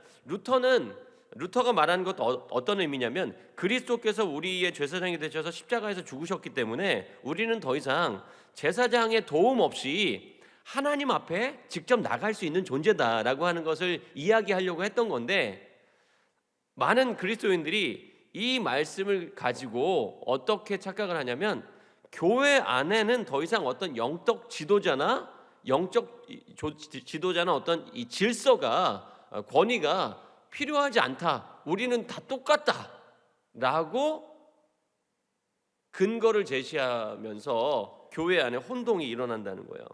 루터가 말하는 것 어떤 의미냐면, 그리스도께서 우리의 제사장이 되셔서 십자가에서 죽으셨기 때문에 우리는 더 이상 제사장의 도움 없이 하나님 앞에 직접 나갈 수 있는 존재다라고 하는 것을 이야기하려고 했던 건데, 많은 그리스도인들이 이 말씀을 가지고 어떻게 착각을 하냐면, 교회 안에는 더 이상 어떤 영적 지도자나 어떤 이 질서가 권위가 필요하지 않다. 우리는 다 똑같다라고 근거를 제시하면서 교회 안에 혼동이 일어난다는 거예요.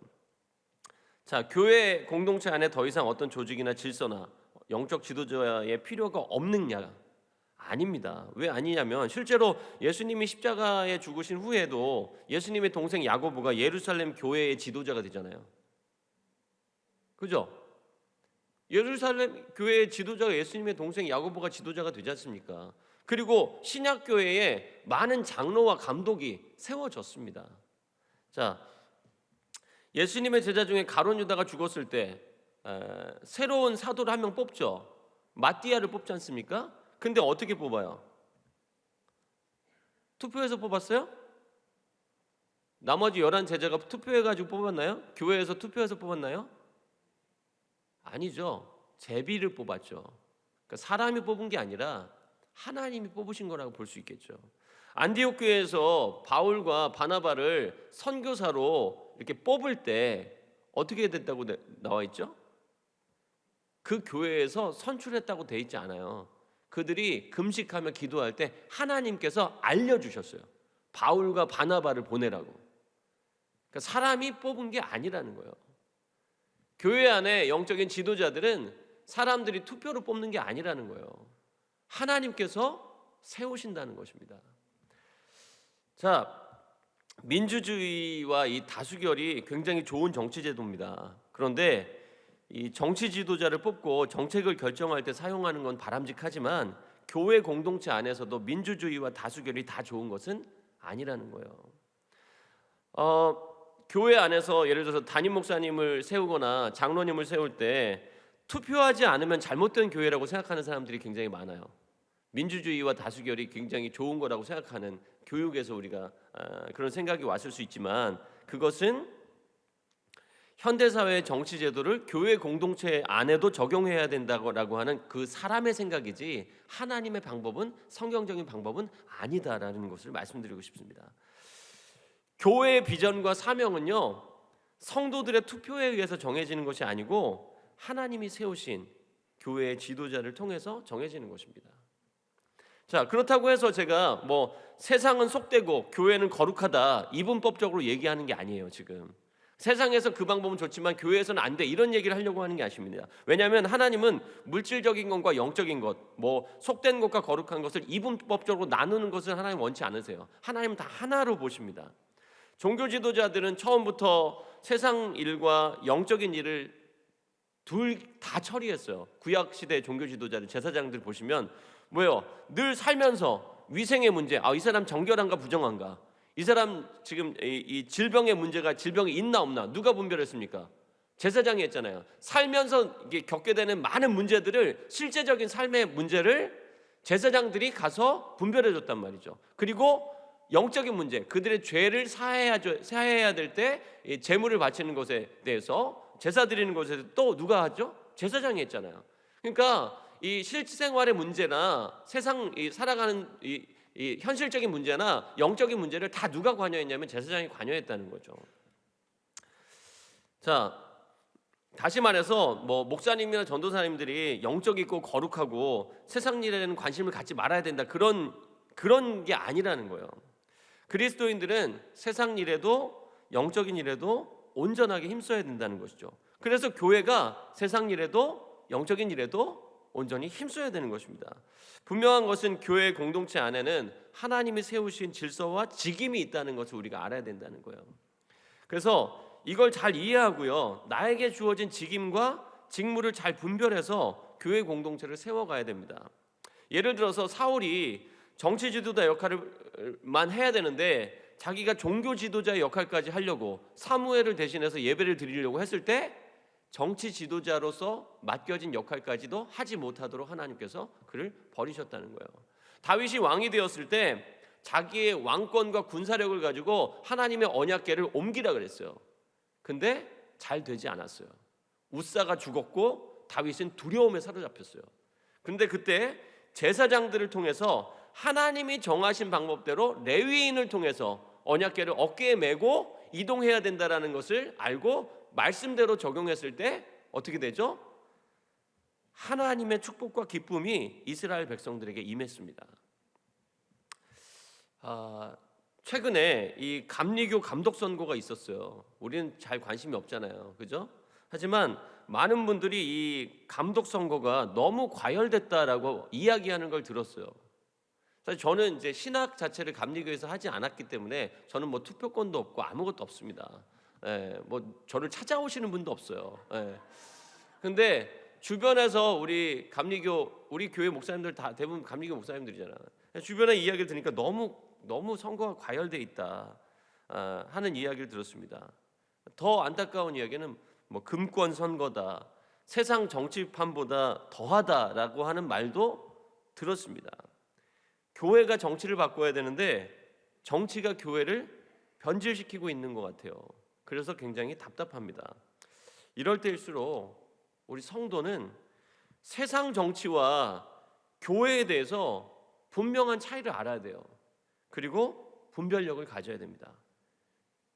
자, 교회 공동체 안에 더 이상 어떤 조직이나 질서나 영적 지도자의 필요가 없느냐? 아닙니다. 왜 아니냐면 실제로 예수님이 십자가에 죽으신 후에도 예수님의 동생 야고보가 예루살렘 교회의 지도자가 되잖아요. 그죠? 예루살렘 교회의 지도자가 예수님의 동생 야고보가 지도자가 되지 않습니까? 그리고 신약 교회에 많은 장로와 감독이 세워졌습니다. 자, 예수님의 제자 중에 가룟 유다가 죽었을 때 새로운 사도를 한 명 뽑죠. 마띠아를 뽑지 않습니까? 근데 어떻게 뽑아요? 투표해서 뽑았어요? 나머지 11 제자가 투표해가지고 뽑았나요? 교회에서 투표해서 뽑았나요? 아니죠. 제비를 뽑았죠. 그러니까 사람이 뽑은 게 아니라 하나님이 뽑으신 거라고 볼 수 있겠죠. 안디옥 교회에서 바울과 바나바를 선교사로 이렇게 뽑을 때 어떻게 됐다고 나와 있죠? 그 교회에서 선출했다고 돼 있지 않아요. 그들이 금식하며 기도할 때 하나님께서 알려주셨어요. 바울과 바나바를 보내라고. 그러니까 사람이 뽑은 게 아니라는 거예요. 교회 안에 영적인 지도자들은 사람들이 투표로 뽑는 게 아니라는 거예요. 하나님께서 세우신다는 것입니다. 자, 민주주의와 이 다수결이 굉장히 좋은 정치 제도입니다. 그런데 이 정치 지도자를 뽑고 정책을 결정할 때 사용하는 건 바람직하지만 교회 공동체 안에서도 민주주의와 다수결이 다 좋은 것은 아니라는 거예요. 교회 안에서 예를 들어서 담임 목사님을 세우거나 장로님을 세울 때 투표하지 않으면 잘못된 교회라고 생각하는 사람들이 굉장히 많아요. 민주주의와 다수결이 굉장히 좋은 거라고 생각하는 교육에서 우리가 그런 생각이 왔을 수 있지만 그것은 현대사회의 정치제도를 교회 공동체 안에도 적용해야 된다고 하는 그 사람의 생각이지 하나님의 방법은 성경적인 방법은 아니다라는 것을 말씀드리고 싶습니다. 교회의 비전과 사명은요 성도들의 투표에 의해서 정해지는 것이 아니고 하나님이 세우신 교회의 지도자를 통해서 정해지는 것입니다. 자, 그렇다고 해서 제가 세상은 속되고 교회는 거룩하다 이분법적으로 얘기하는 게 아니에요. 지금 세상에서 그 방법은 좋지만 교회에서는 안 돼 이런 얘기를 하려고 하는 게 아닙니다. 왜냐하면 하나님은 물질적인 것과 영적인 것, 속된 것과 거룩한 것을 이분법적으로 나누는 것을 하나님 원치 않으세요. 하나님은 다 하나로 보십니다. 종교 지도자들은 처음부터 세상 일과 영적인 일을 둘 다 처리했어요. 구약 시대 종교 지도자들, 제사장들 보시면 늘 살면서 위생의 문제, 이 사람 정결한가 부정한가, 이 사람 지금 이 질병의 문제가 질병이 있나 없나 누가 분별했습니까? 제사장이 했잖아요. 살면서 이게 겪게 되는 많은 문제들을 실제적인 삶의 문제를 제사장들이 가서 분별해 줬단 말이죠. 그리고 영적인 문제, 그들의 죄를 사해야 될 때 제물을 바치는 것에 대해서 제사 드리는 것에 또 누가 하죠? 제사장이 했잖아요. 그러니까 이 실생활의 문제나 세상 살아가는 이 현실적인 문제나 영적인 문제를 다 누가 관여했냐면 제사장이 관여했다는 거죠. 자, 다시 말해서 목사님이나 전도사님들이 영적이고 거룩하고 세상 일에는 관심을 갖지 말아야 된다 그런 게 아니라는 거예요. 그리스도인들은 세상 일에도 영적인 일에도 온전하게 힘써야 된다는 것이죠. 그래서 교회가 세상 일에도 영적인 일에도 온전히 힘써야 되는 것입니다. 분명한 것은 교회 공동체 안에는 하나님이 세우신 질서와 직임이 있다는 것을 우리가 알아야 된다는 거예요. 그래서 이걸 잘 이해하고요, 나에게 주어진 직임과 직무를 잘 분별해서 교회 공동체를 세워가야 됩니다. 예를 들어서 사울이 정치 지도자 역할만 해야 되는데 자기가 종교 지도자의 역할까지 하려고 사무엘을 대신해서 예배를 드리려고 했을 때 정치 지도자로서 맡겨진 역할까지도 하지 못하도록 하나님께서 그를 버리셨다는 거예요. 다윗이 왕이 되었을 때 자기의 왕권과 군사력을 가지고 하나님의 언약궤를 옮기라 그랬어요. 근데 잘 되지 않았어요. 우사가 죽었고 다윗은 두려움에 사로잡혔어요. 근데 그때 제사장들을 통해서 하나님이 정하신 방법대로 레위인을 통해서 언약궤를 어깨에 메고 이동해야 된다라는 것을 알고 말씀대로 적용했을 때 어떻게 되죠? 하나님의 축복과 기쁨이 이스라엘 백성들에게 임했습니다. 최근에 이 감리교 감독 선거가 있었어요. 우리는 잘 관심이 없잖아요, 그죠? 하지만 많은 분들이 이 감독 선거가 너무 과열됐다라고 이야기하는 걸 들었어요. 사실 저는 이제 신학 자체를 감리교에서 하지 않았기 때문에 저는 뭐 투표권도 없고 아무것도 없습니다. 뭐 저를 찾아오시는 분도 없어요. 근데 주변에서 우리 감리교, 우리 교회 목사님들 다 대부분 감리교 목사님들이잖아. 주변에 이야기를 들으니까 너무 선거가 과열돼 있다 하는 이야기를 들었습니다. 더 안타까운 이야기는 뭐 금권 선거다, 세상 정치판보다 더하다라고 하는 말도 들었습니다. 교회가 정치를 바꿔야 되는데 정치가 교회를 변질시키고 있는 것 같아요. 그래서 굉장히 답답합니다. 이럴 때일수록 우리 성도는 세상 정치와 교회에 대해서 분명한 차이를 알아야 돼요. 그리고 분별력을 가져야 됩니다.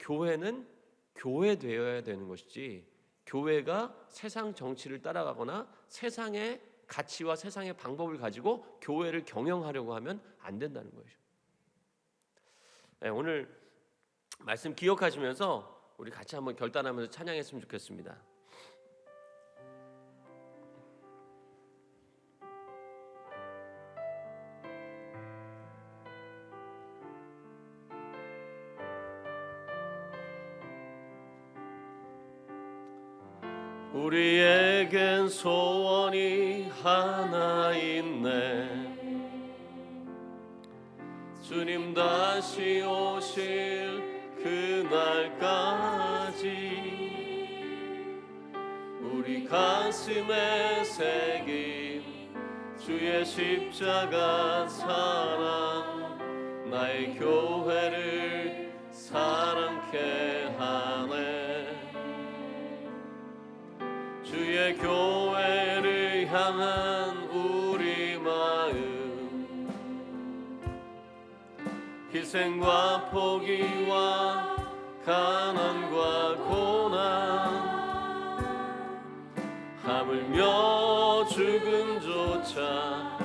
교회는 교회 되어야 되는 것이지 교회가 세상 정치를 따라가거나 세상의 가치와 세상의 방법을 가지고 교회를 경영하려고 하면 안 된다는 거죠. 오늘 말씀 기억하시면서 우리 같이 한번 결단하면서 찬양했으면 좋겠습니다. 우리에겐 소원이 하나 있네. 주님 다시 오실 그날까지 우리 가슴에 새긴 주의 십자가 사랑 나의 교회를 사랑케 하네. 주의 교회를 향한 우리 마음 희생과 포기와 가난과 고난 하물며 죽음조차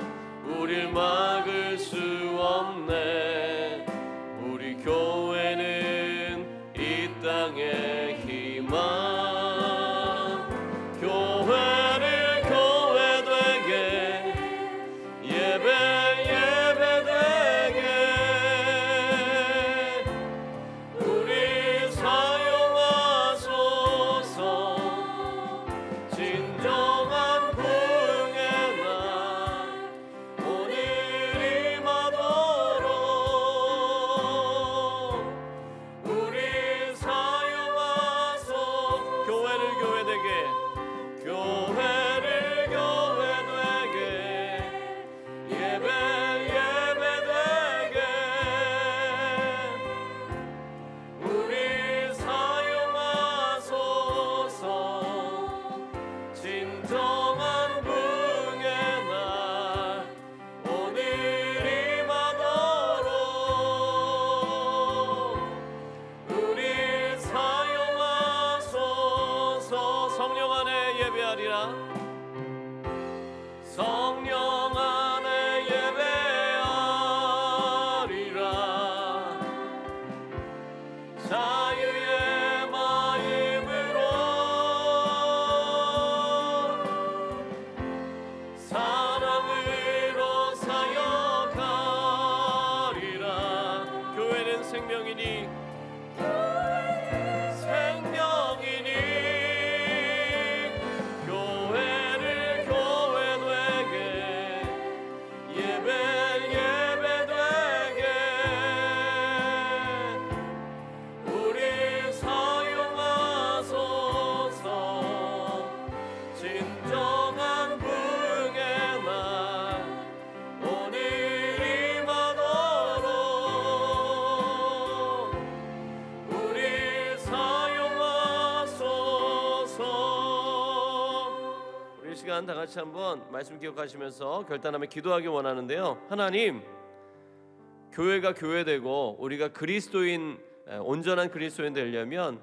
우릴 막을 수 없네. 우리 교회는 이 땅의 희망 성령 안에 예배하리라. 자유의 마음으로 사랑으로 사역하리라. 교회는 생명이니 다 같이 한번 말씀 기억하시면서 결단하며 기도하기 원하는데요. 하나님, 교회가 교회되고 우리가 그리스도인, 온전한 그리스도인 되려면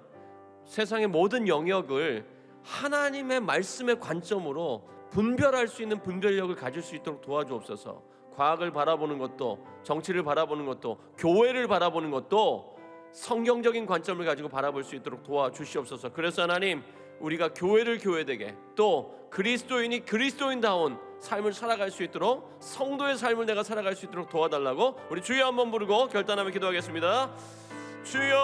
세상의 모든 영역을 하나님의 말씀의 관점으로 분별할 수 있는 분별력을 가질 수 있도록 도와주옵소서. 과학을 바라보는 것도, 정치를 바라보는 것도, 교회를 바라보는 것도 성경적인 관점을 가지고 바라볼 수 있도록 도와주시옵소서. 그래서 하나님, 우리가 교회를 교회되게, 또 그리스도인이 그리스도인다운 삶을 살아갈 수 있도록, 성도의 삶을 내가 살아갈 수 있도록 도와달라고 우리 주여 한번 부르고 결단하며 기도하겠습니다. 주여,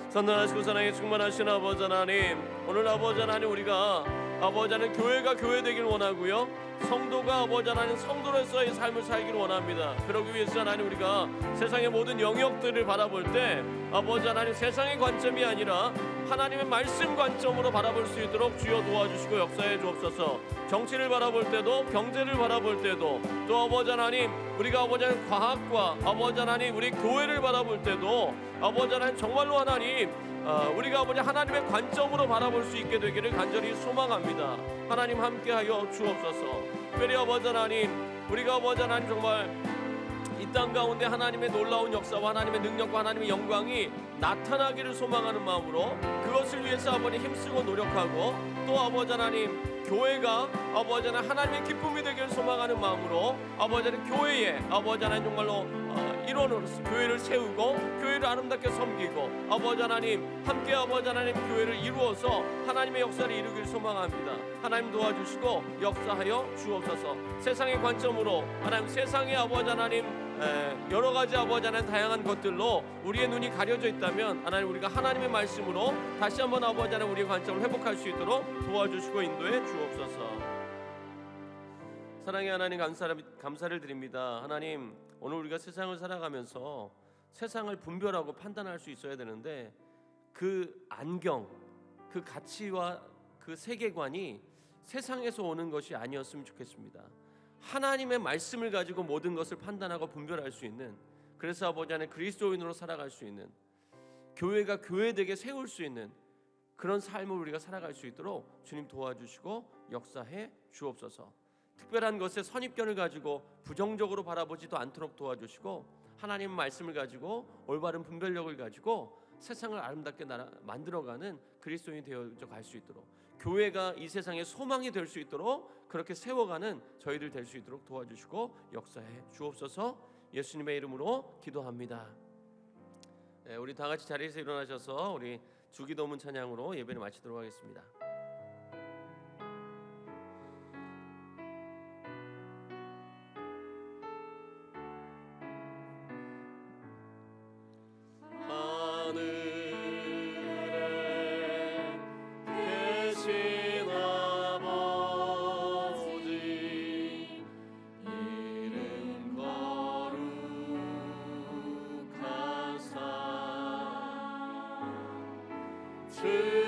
선언하시고 사랑에 충만하신 아버지 하나님, 오늘 아버지 하나님, 우리가 아버지 하나님 교회가 교회되길 원하고요, 성도가 아버지 하나님 성도로서의 삶을 살기를 원합니다. 그러기 위해서 하나님, 우리가 세상의 모든 영역들을 바라볼 때 아버지 하나님 세상의 관점이 아니라 하나님의 말씀 관점으로 바라볼 수 있도록 주여 도와주시고 역사해 주옵소서. 정치를 바라볼 때도, 경제를 바라볼 때도, 또 아버지 하나님, 우리가 아버지 하나님 과학과 아버지 하나님 우리 교회를 바라볼 때도 아버지 하나님 정말로 하나님, 우리가 아버지 하나님의 관점으로 바라볼 수 있게 되기를 간절히 소망합니다. 하나님 함께하여 주옵소서. 특별히 아버지 하나님, 우리가 아버지 하나님 정말 이 땅 가운데 하나님의 놀라운 역사와 하나님의 능력과 하나님의 영광이 나타나기를 소망하는 마음으로 그것을 위해서 아버지 힘쓰고 노력하고, 또 아버지 하나님 교회가 아버지 하나님의 기쁨이 되기를 소망하는 마음으로 아버지 하나님 교회에 아버지 하나님 정말로 일원으로서 교회를 세우고 교회를 아름답게 섬기고 아버지 하나님 함께 아버지 하나님 교회를 이루어서 하나님의 역사를 이루기를 소망합니다. 하나님 도와주시고 역사하여 주옵소서. 세상의 관점으로 하나님, 세상의 아버지 하나님 여러 가지 아버지 하나님 다양한 것들로 우리의 눈이 가려져 있다면 하나님, 우리가 하나님의 말씀으로 다시 한번 아버지 하나님 우리의 관점을 회복할 수 있도록 도와주시고 인도해 주옵소서. 사랑의 하나님, 감사를 드립니다. 하나님, 오늘 우리가 세상을 살아가면서 세상을 분별하고 판단할 수 있어야 되는데 그 안경, 그 가치와 그 세계관이 세상에서 오는 것이 아니었으면 좋겠습니다. 하나님의 말씀을 가지고 모든 것을 판단하고 분별할 수 있는, 그래서 아버지 하나님 그리스도인으로 살아갈 수 있는, 교회가 교회되게 세울 수 있는 그런 삶을 우리가 살아갈 수 있도록 주님 도와주시고 역사해 주옵소서. 특별한 것에 선입견을 가지고 부정적으로 바라보지도 않도록 도와주시고, 하나님 말씀을 가지고 올바른 분별력을 가지고 세상을 아름답게 만들어가는 그리스도인이 되어져 갈 수 있도록, 교회가 이 세상의 소망이 될 수 있도록 그렇게 세워가는 저희들 될 수 있도록 도와주시고 역사해 주옵소서. 예수님의 이름으로 기도합니다. 네, 우리 다 같이 자리에서 일어나셔서 우리 주기도문 찬양으로 예배를 마치도록 하겠습니다.
주